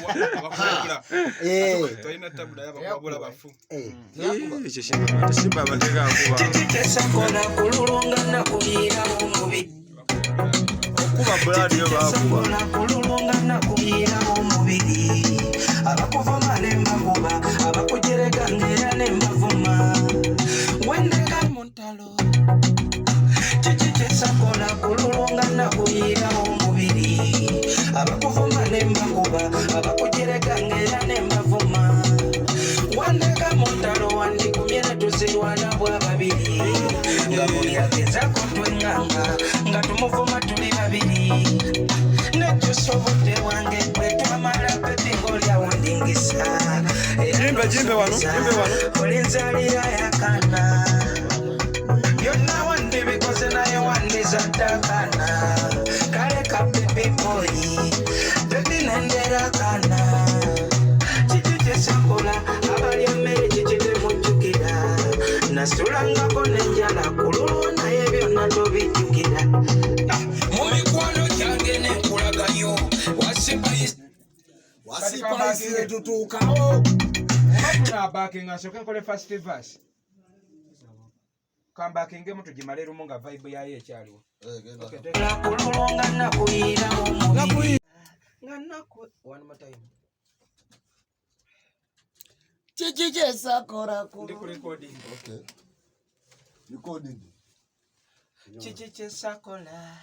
Ekyo Sheebah abateeka akuba. kyesakola kululunga nakuyirawo omubiri Okuba bulaadi yo baakuba. kululunga nakuyirawo omubiri abakuvuma ne mbakuba abakujerega ng'era ne mbavuma wendeka mu ntalo kiki kyesakola kululunga nakuyirawo omubiri abakuvuma ne mbakuba abakujerega ng'era ne mbavuma wandeka mu ntalo wandikumye ne tuzirwana bwa babiri nga buli agezaako tweŋŋanga nga tumuvuma tuli babiri netusobodde wange bwe twamala bebi ng'olyawo ndingisa Jimbe wano. olinzalira yakana byonna wandibikoze naye wandizadakana kale ka bebi boyi bebi nenderakana kiki kyesakola abali emmere kiki temujjukira nasulangako nenjala kululwo naye byonna tobijjukira mu mikwano gyange nenkulagayo wasipayisire tutuukawo abakinga nsooke nkole fast verse kambakingemu tugimale lumu nga vibe yayo ekyaliwo kululwo nga nakuyirawo omubiri one more time kiki kyesakola ndi ku recording kiki kyesakola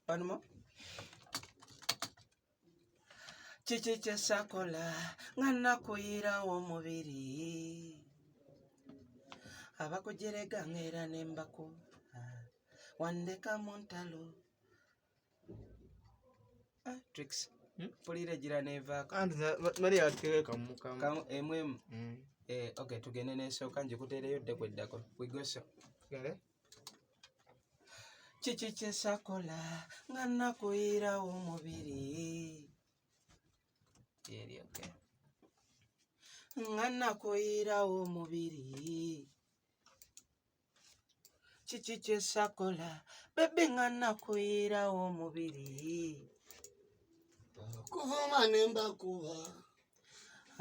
one more kiki kyesakola nga nakuyirawo omubiri abakujerega ng'era ne mbakuba wandeka mu ntalo tricks pulira gira nevaako emwemu okay tugende n'esooka njikuteereyo dde kweddako wigoso kiki kyesakola nga nakuyirawo omubiri nga nakuyirawo omubiri kiki kyesakola bebi nga nakuyirawo omubiri kuvuma ne mbakuba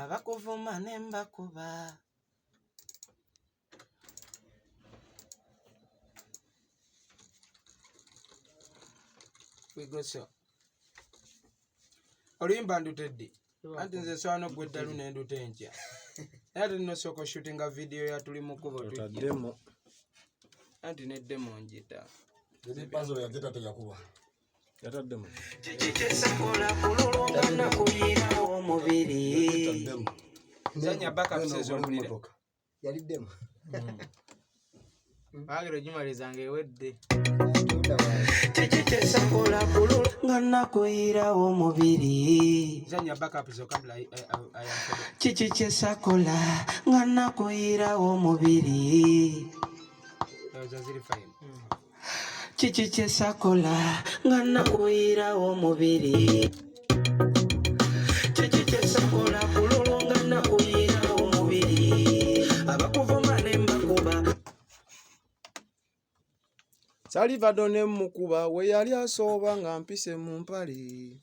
abakuvuma ne mbakuba wigoso oluyimba ndutedde anti nze swana gwe eddalu nenduta enkya naye ate nnosooka shootinga vidiyo yatuli mu kkubo Otaddemu. anti neddemu njita puzzle yageta teyakuba Yataddemu. kiki kyesakola kululunga nakuyirawo omubiri zanya backup sezongulire yaliddemu Agero gimalizanga ewedde. kiki kyesakola kululunga nakuyirawo omubiri zanya backup zokabla kiki kyesakola nga nakuyirawo omubiri zaziri fine kiki kyesakola nga nakuyirawo omubiri kiki kyesakola kululunga Salivado ne mukuba we yali asooba nga mpise mu mpale.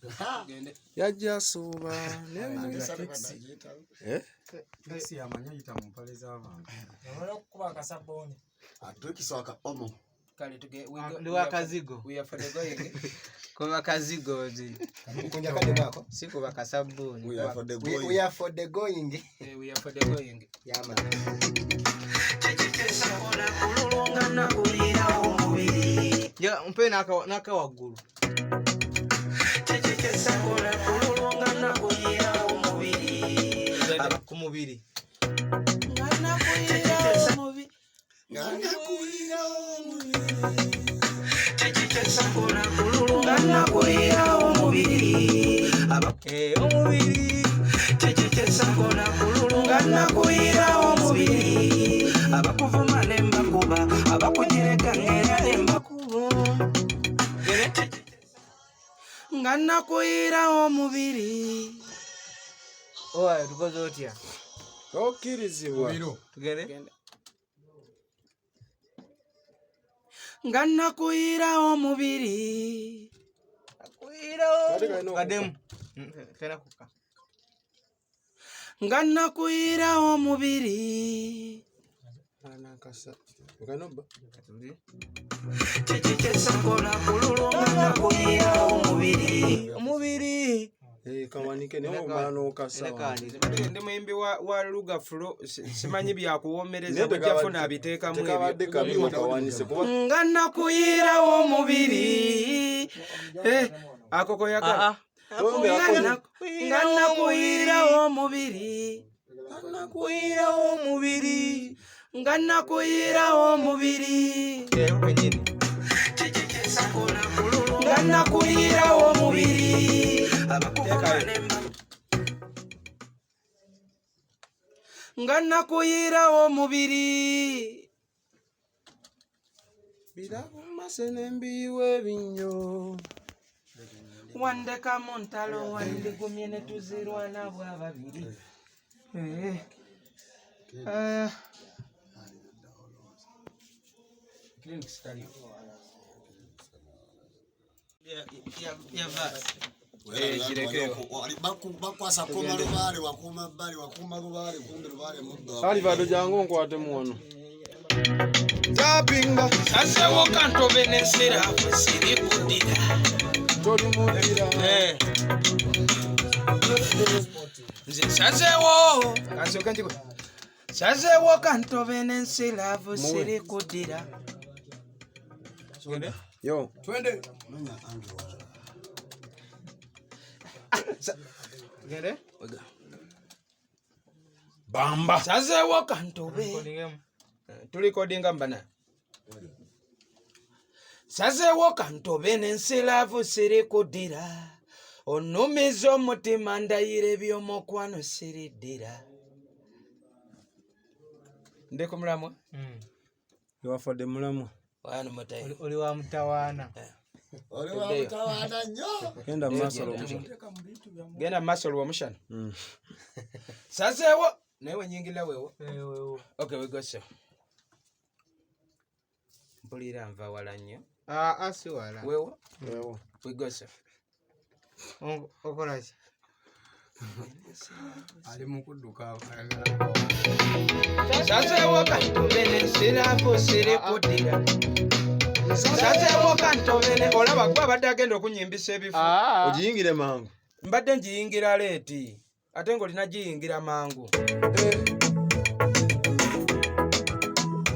Yajja asooba ne Taxi yamanya yita mu mpale z'abantu. Yamala okukuba akasabbooni. Atwekiswaka omo. Kale tuge Liwa kazigo. we are for the going. Kuba kazigo zi. Omukunja kale bako. Si kuba kasabuni. We are for the going. We are for the going. We are for the going. Yama. Ya mpe naka waggulu. Ku mubiri. Abakuvuma nembakuba abakujereka ngera nembakubo ngana kuyira omubiri Oya tukoze otya. Okirizibwa. Tugende. ngana kuyira omubiri Kademu. Fera kuka. ngana kuyira omubiri Anakasa. Ukanoba. chichichesakola kululungana kuyira omubiri Omubiri. Kawanike ne omano kasa. Ndi muyimbi wa Luga Flo simanyi byakuwomereza bujafuna abiteekamu ebyo. Tekabadde kabi wakawanise kuba ngana kuyira omubiri Akoko yakala. ngana kuyira omubiri Kuyira omubiri. ngana kuyira omubiri Wenyini. ngana kuyira omubiri ngana kuyira omubiri birabumase nembiwe binyo. wandeka mu ntalo wandigumye ne tuzirwana bw'ababiri Bakwasa kuma lubaale wakuma bbali wakuma lubaale kumbe lubaale muddo. Salivado jangu nkwate muwono. tapinga sasewo kantobe n'ensera siri kuddira Toli mudira. nze sasewo kantobe n'ensiravu siri kuddira Yo. Twende. Gende. Bamba. sasewo kantobe Tulikodinga mbana. sasewo kantobe n'ensiravu siri kuddira onumiza omutima ndayira eby'omukwano siriddira Ndeko mulamwa. Yawafadde mulamwa. wano mutayi Oli wa mutawaana. Oli wa mutawaana nnyo. Genda masalo musha. Genda masolo wa mushana. Sasewo newe nyingila wewo. Okay, we go so. Mpulira nva wala nnyo. Asi wala. Wewo. Wewo. We go so. Okola ki? Ali mukudduka. sasewo kantobe n'ensiravu siri kuddira sasewo kantobe ne Olaba gwe abadde agenda okunyimbisa ebifu. Ogiyingire mangu. Mbadde njiyingira leeti. Ate ng'olina giyingira mangu.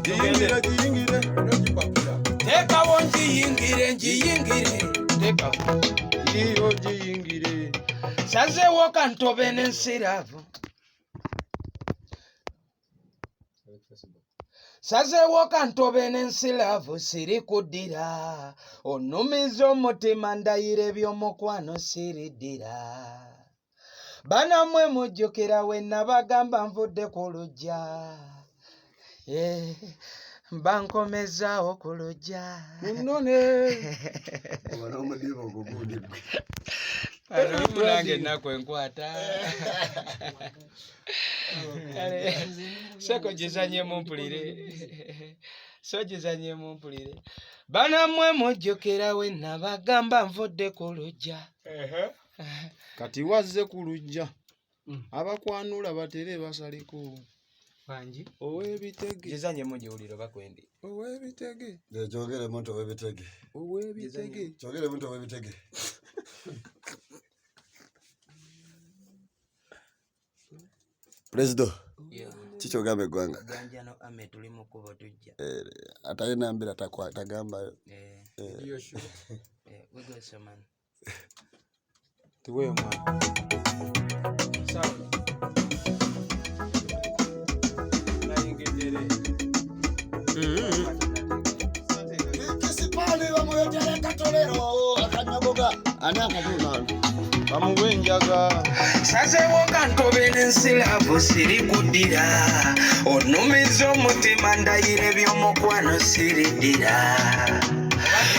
Giyingire. teekawo njiyingire teekawo Iyo giyingire. sasewo kantobe n'ensiravu sasewo kantobe n'ensiravu siri kuddira onumiza omutima ndayira eby'omukwano siriddira banamwe mujjukira we nabagamba nvudde ku lujja bankomezaawo ku lujja Munone. Obana omudiba ogugudde. Nange ennaku enkwata. Kale soko gizanyemu mpulire. So gizanyemu mpulire. Banammwe mujjukira we nabagamba nvudde ku luggya. Kati wazze ku luggya. Abakwanula batere basaliko. Wangi Ow'ebitege. gizanyemu giwuliro bakwendi. Ow'ebitege. Kyogere muntu ow'ebitege. Ow'ebitege. Kyogere muntu ow'ebitege. President. Kikyogamba eggwanga. Ganjano ame tuli mu kubo tujja. Atalina mbira tagambayo. We go so man. Tiwe mwana. Kisipani bamuyotere katolero akanyagoga anakatuna. Bamuwe enjaga. Sazewo kantobera ensilavu siri kuddira onumiza omutima ndayira eby'omukwano siriddira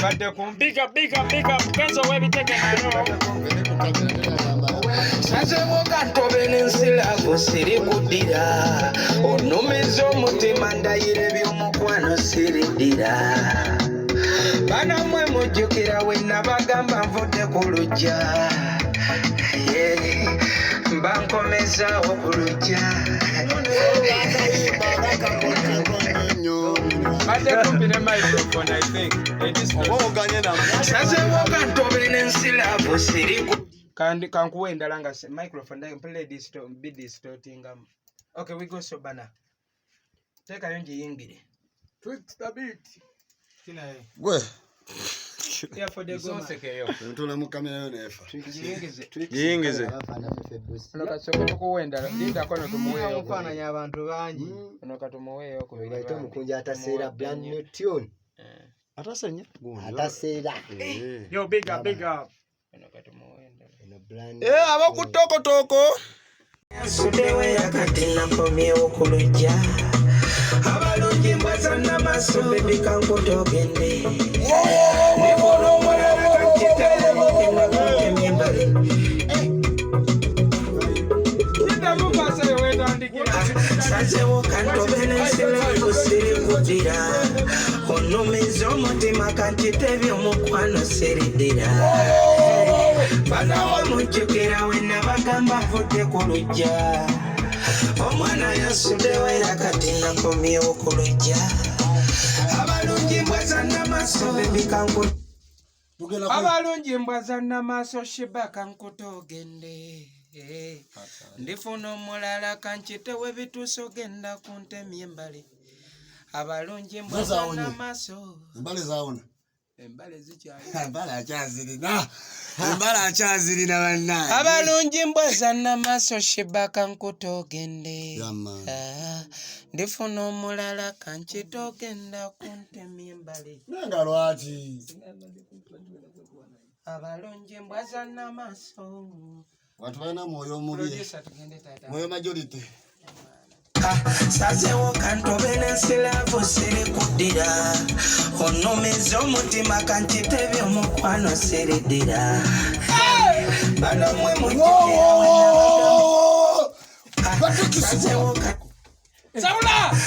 Badde kumpiga piga kenzo webitege nayo. Sazewo kantobera ensilavu siri kuddira onumiza omutima ndayira eby'omukwano siriddira banammwe mujjukira we nabagamba nvudde ku luggya bankomezaawo ku luggya Badde kumpi ne microphone I think. sazewo kantobera ensilavu siri Kankuwa endala nga microphone nayo play distorting. Okay, we go so bana. Tekayo ngiyingire. Fix the beat. Gwe. Yeah, for the go. Ntula mu kamera yo nefa. Yingeze. Loka soko tukuwa endala. Linda kono tumuweyo. Mufaananya abantu bangi. Noka tumuweyo ko. Baita Omukunja Atasera brand new tune. Atasenya. Atasera. Yo big up. Noka tumuweyo endala. Abakutokotoko. Sudewe yakati nakomyewo ku luggya abalungi mbwaza n'amaaso bebi kankutogende nibona omulala kakitalemukenga kutemya embale sazewo kantobera ensilavu siri kuddira onumiza omutima kankita eby'omukwano siriddira banawe mujjukira we nabagamba nvudde ku luggya omwana yasuddewo era kati nakomyewo ku luggya abalungi mbwaza n'amaaso bebikanku Abalungi mbwaza n'amaaso Sheebah kankutogende. Ndifuna omulala kankitewe bituuso ogenda kuntemya embale. Abalungi mbwaza n'amaaso. Embale zaawona. Embale zikyali. Embale akyazirina banna. Abalungi mbwaza n'amaaso Sheebah kankutogende. Ndifuna omulala kankitogenda kuntemya embale. Nanga lwati. Abalungi mbwaza n'amaaso. Watu balina mwoyo omubi. Mwoyo majority. sazewo kantobera ensilavu siri kuddira onumiza omutima kankita eby'omukwano siriddira banammwe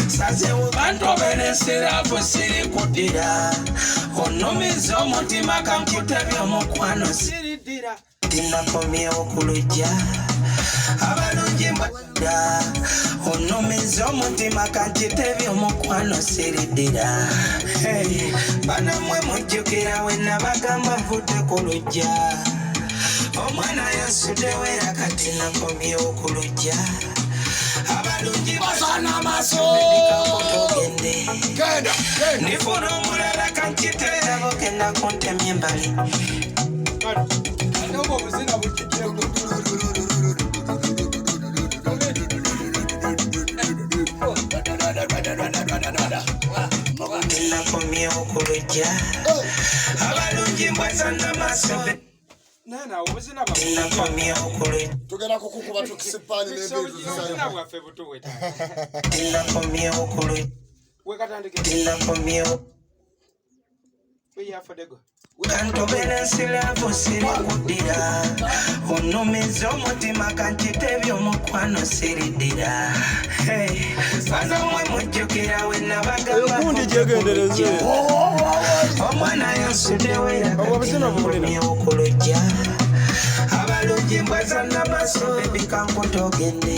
sazewo kantobera ensilavu siri kuddira onumiza omutima kankita eby'omukwano siriddira tinakomyewo ku luggya abalungi mbwaza onumiza omutima kankita eby'omukwano siriddira banammwe mujjukira we nabagamba nvudde ku luggya omwana yasuddewo era kati nakomyewo ku luggya abalungi mbwaza n'amaaso bebikankutoogende nifuna omulala kankita era bogenda kuntemya embale nakomyewo ku luggya abalungi mbwaza n'amaaso nakomyewo ku luggya Tugenda kukukuba tukisipani n'ebintu. nakomyewo ku luggya nakomyewo kantobera nsilavu sirikuddira onumiza omutima kankita ebyomukwano siriddira banamwe mujjukira we nabagamba omwana yansuddewo erakamyewo ku lujja abalungi mbwaza namaso ebikankuta ogende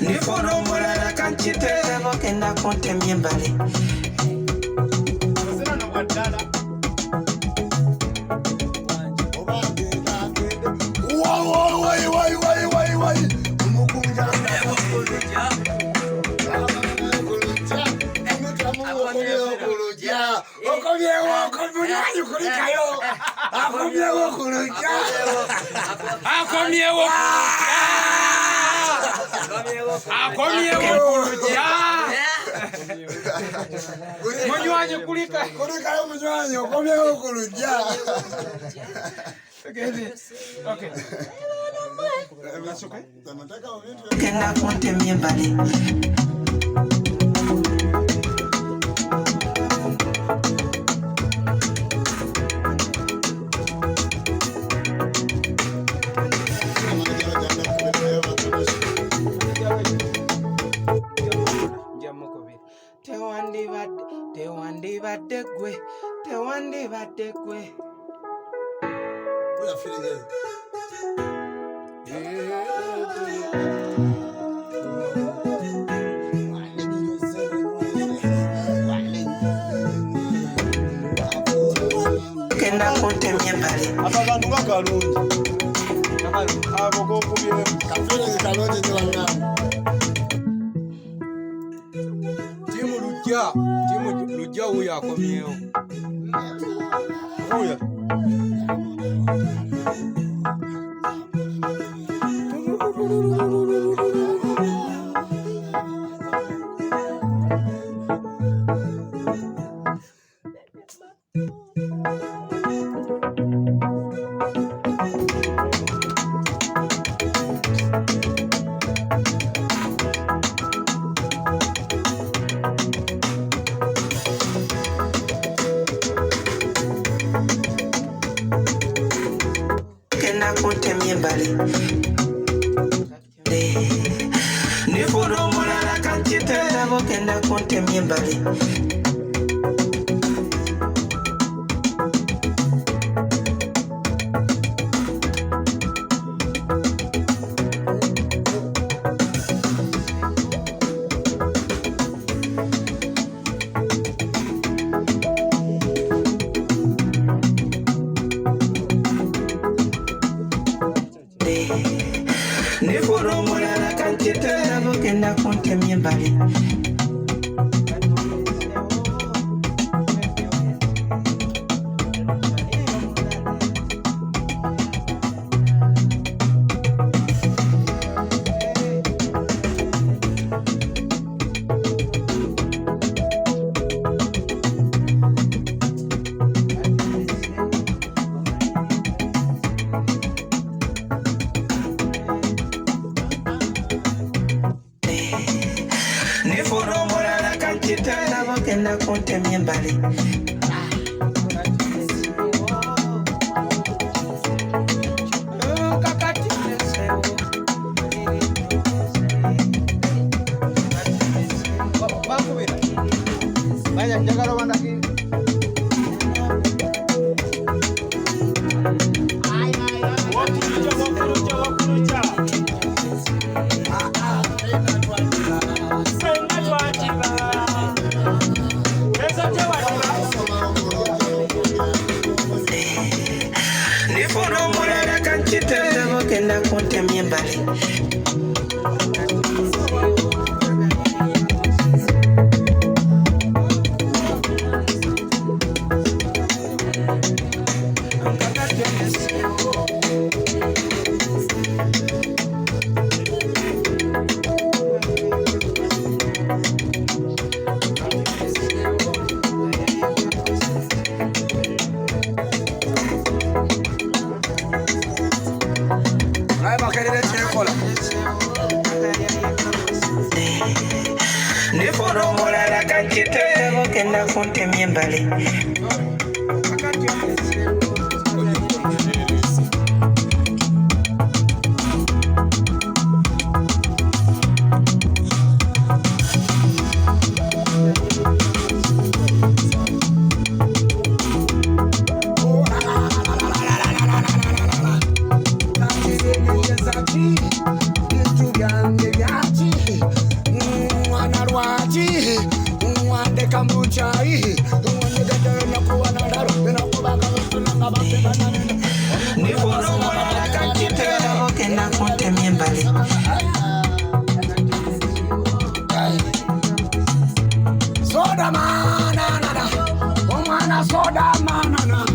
ndifuna omulala kankiteerabo kenda kuntemya embale Munywanyi kulika kulikayo munywanyi okomyewo ku luggya. Okay. kenda kuntemya embale tewandibadde gwe kenda kuntemya embale abantu bakalungi abo gokubyemu Kafiri kalonji ni wangamu. timu lujja wuyo akomyewo wuyo kuntemya embale ndifuna omulala kankiteerabo kenda kuntemya embale ndifuna omulala kankiteerabo kenda kuntemya embale ndifuna omulala kankiteerabo kenda kuntemya embale ndifuna omulala kankiteerabo kenda kuntemya embale naye makerere kyekola myembale. Soda manana, omwana soda manana.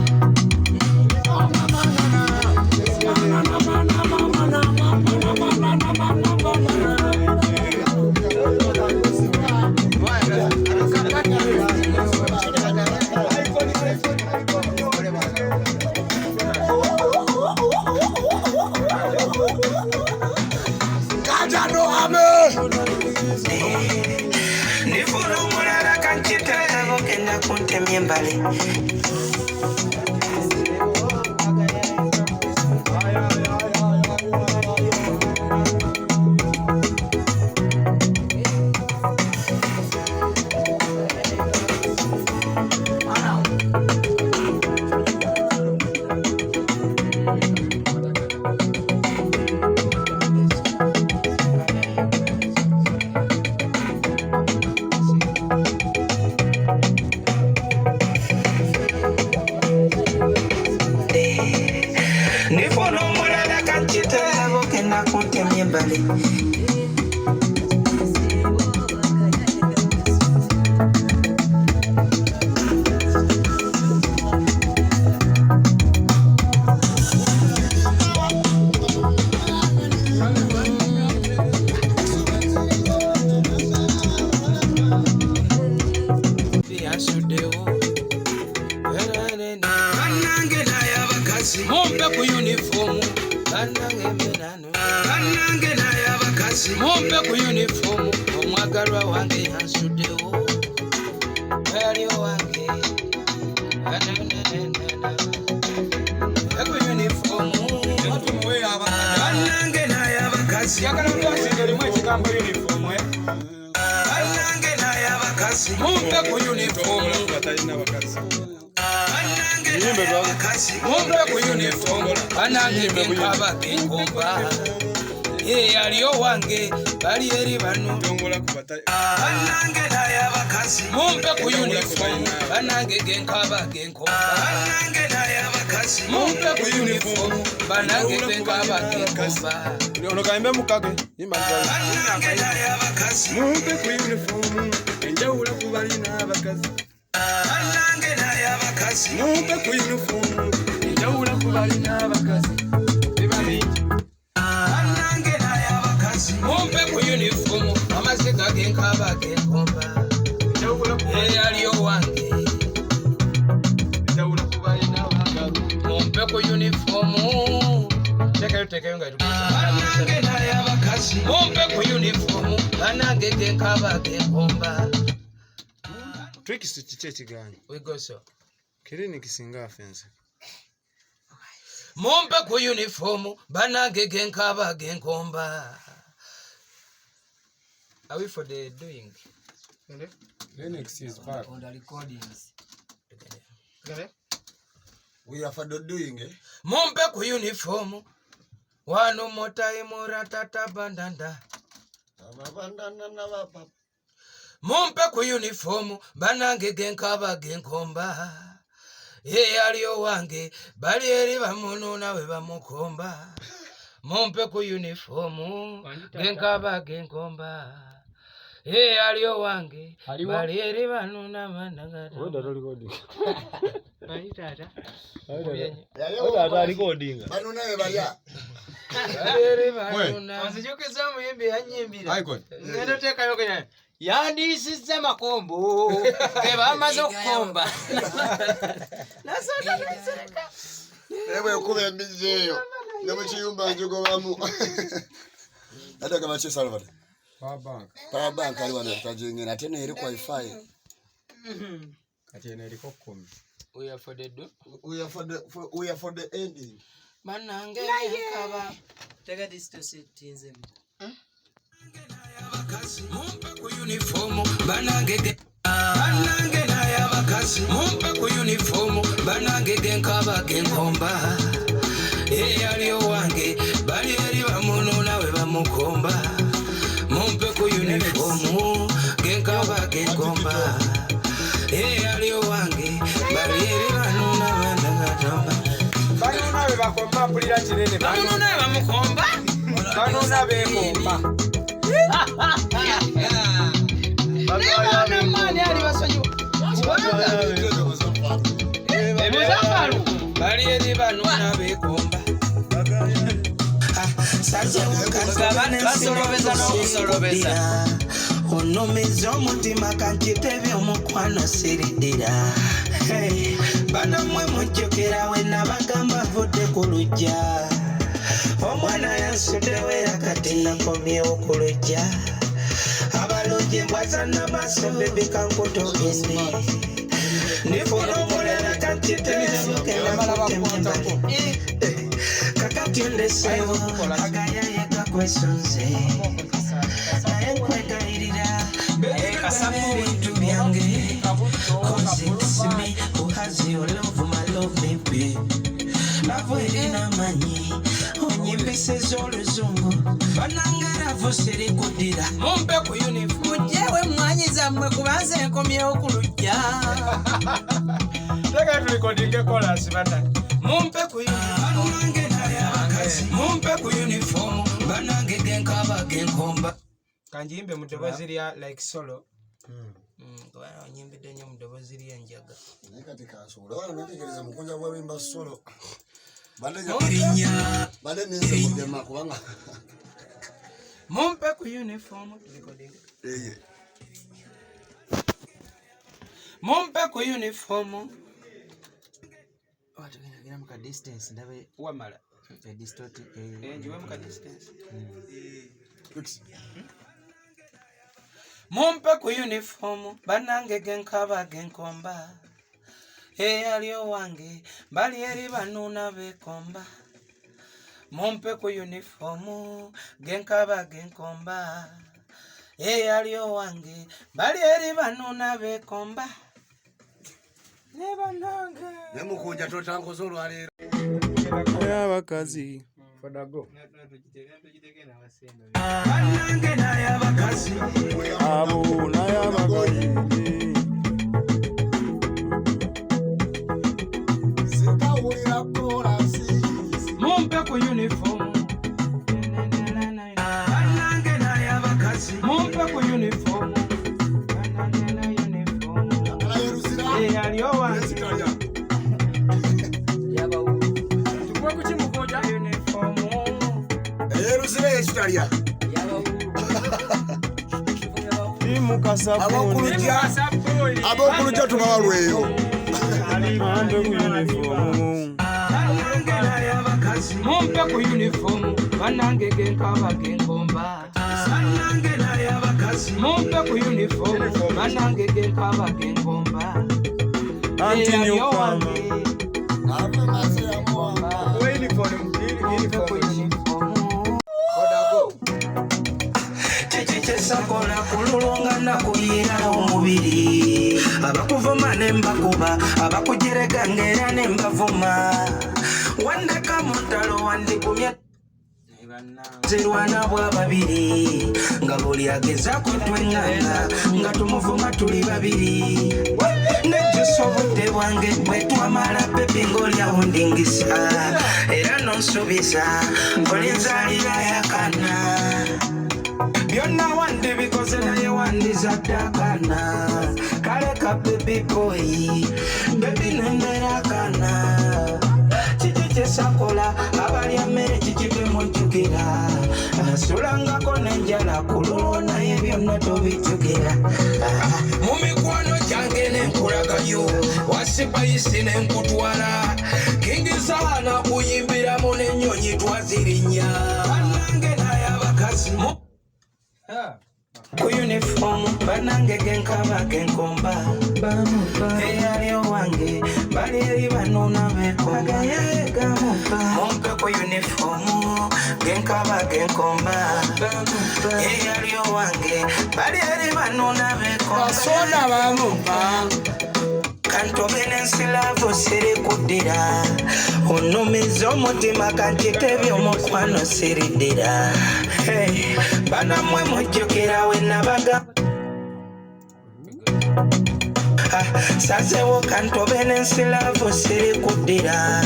Mumpe ku uniform, mumpe ku uniform, omwagalwa wange yansuddewo, ali wange, ku uniform, banange naye abakazi, yagala twasingalimu ekigambo uniform, banange naye abakazi, mumpe ku uniform, mumpe ku uniform, banange genkaba genkomba, aliyo wange bali eri bano, banange naye abakazi, mumpe ku uniform, banange genkaba genkomba, banange naye abakazi, mumpe ku uniform, banange genkaba genkomba, ono kaimbe mukage banange naye abakazi, mumpe ku uniform, enjawulo ku balina abakazi. Banange naye abakazi, mumpe ku uniform, enjawulo ku balina abakazi, bebalingi. Banange naye abakazi, mumpe ku uniform, amaziga genkaba genkomba, aliyo wange, enjawulo ku balina abakazi, mumpe ku uniform. Banange naye abakazi, mumpe ku uniform, banange genkaba genkomba. Tricks kiche kiganyi. We go so. Clinic singa offense. Mumpe ku uniform, banange genkaba genkomba. Are we for the doing? Clinic is back. On the recordings. We are for the doing, eh? Mumpe ku uniform, wano motai muratata bandanda. Mumpe ku uniform, banange genkaba genkomba, aliyo wange bali eri bamununa we bamukomba. Mumpe ku uniform, genkaba genkomba, aliyo wange bali eri banuna managata. Oda recording. Bani tata. Oda recording. Banuna we balya. Bali banuna. Wasijokeza muyimbi yanyimbira. Icon. Ngendo teka yokenya. Yandisiza makombo keba amaze okukomba nasota nasereka ewe kube mbizeyo ne mu kiyumba njogobamu ate kama che salva Power bank ali wano tajingena ate ne eri wifi kati eno eriko 10. We are for the do. We are for the ending. Banange kaba. Tega distance tinzemu. Mumpe ku uniform banange na yabakazi mumpe ku uniform banange genkaba genkomba aliyo wange bali eri bamuno nawe bamukomba mumpe ku uniform genkaba genkomba aliyo wange bali eri bamuno nawe Banuna bakomba pulira kinene bamuno nawe bamukomba banuna bekomba. Nebana mani ali basonyi. Bali eri banuna bekomba basolobeza n'okusolobeza onomeza omutima kankitebye omukwano siridira banamwe mujjukira we nabagamba avudde ku lujja omwana yansuddewo era kati nakomyewo ku lujja abalungi mbwaza n'amaaso bebi kankutogende nifuna omulala kankitebyemukemalabakuntako kakati ondesewo agayaye gakwesonze naye nkwegayirira beekasamu ebintu byange cause it's me who has your love my love me babe lavo erina amanyi onyimbise z'oluzungu banange lavo sirikudira mumpe ku uniform mujjewe mwanyi zammwe kubanze enkomyewo ku lujja Tega tulikodinge chorus bana. mumpe ku banange nayabakazi mumpe ku uniform banange genkaba genkomba Kanjimbe mu ddobozi lya like solo. kubanga onyimbidde nnyo mu ddoboozi ly'enjaga Naye kati kasobola wano netegereza mukunja bwabimba solo. erinnya Bade nenze kudema kubanga. mumpe ku uniform mumpe ku uniform watugenda mu ka distance ndabe Wamala. distort Njiwe mu ka distance. mumpe ku uniform banange genkaba genkomba aliyo wange bali eri banuna bekomba mumpe ku uniform genkaba genkomba aliyo wange bali eri banuna bekomba ne banange Nemukunja totankoza olwaleero. Abakazi. Fodago. banange nayabakazi Abo n'ayabakazi. Sikawulira chorus. mumpe ku uniform banange nayabakazi mumpe ku uniform Alayeruzira. aliyo wange Sikalya. Tukwe kuchimukunja uniform Eyeruzira ekitalya. Imukasabuni. Abokuluja. Abokuluja tubabalweyo. Mumpe ku uniform. banange nayabakazi mumpe ku uniform banange genkaba genkomba banange nayabakazi mumpe ku uniform banange genkaba genkomba Anti Newcama. Ave maze ya mwamba. kyesakola kululunga nakuyira omubiri abakuvuma nembakuba abakujerega ngera nembavuma wandeka mutalo wandigumya zirwana bwababiri nga buli ageza kutwenganga nga tumuvuma tuli babiri nejusobudde bwange bwetwamala bebi ng'olyawo ndingisa era nonsubiza olinzalira yakana byonna wandi bikoze naye wandizaddakana kaleka bebi boyi bebi nenderakana kiki kyesakola abalya mmere kikibemujjukira nasulangako nenjala kululwo naye byonna tobijjukira mu mikwano gyange nenkulagayo wasipayisi nenkutwala kingisaana kuyimbiramu n'ennyonyi twazirinya banange naye abakazi ku uniform banange genkaba genkomba eyali owange bali eri banona bekomba mumpe ku uniform genkaba genkomba eyali owange bali eri banona bekomba Soda bamumpa. kantobene nsilavu sirikuddira onumiza omutima kankite by'omukwano siriddira banamwe mujjukira we nabaga sazewo kantobene nsilavu sirikuddira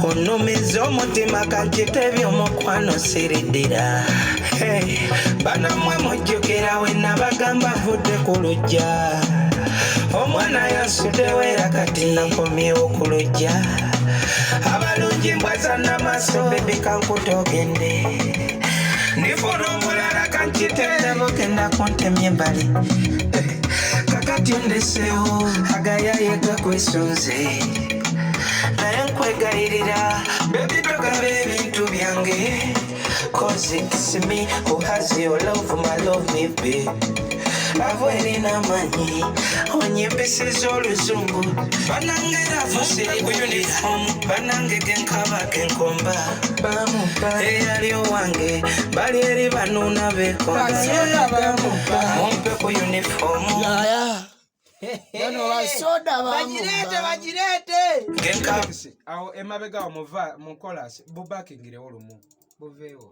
onumiza omutima kankite by'omukwano siriddira banamwe mujjukira we nabagamba vudde ku lujja omwana yansuddewo era kati nakomyewo ku lujja abalungi mbwaza n'amaaso bebi kankuta ogende nifuna omulala kankitendebo genda kuntemya ebbali kakati ndesewo agayayega kwesunze naye nkwegayirira bebi togaba ebintu byange cause it's me who has your love my love me babe avweri n'amanyi onyembeseza oluzungu banange rafu siri ku uniform banange genkaba genkomba eyali owange bali eri banuuna bekomba mumpe ku uniform Bano basoda bagirete genkaba awo emabega omuva mu chorus bubakingirewo olumu buveewo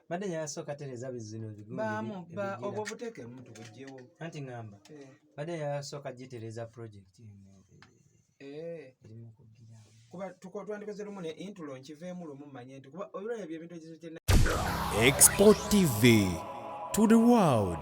Badde yasooka tereza bizino bigumu. bamuba obwo buteeke muntu bujjewo Anti ngamba. Badde yasooka gitereza project. erimu kugira kuba twandikoze lumu ne intulo nkiveemu lumu mmanye nti kuba olwala ebyo ebintu Export TV to the world.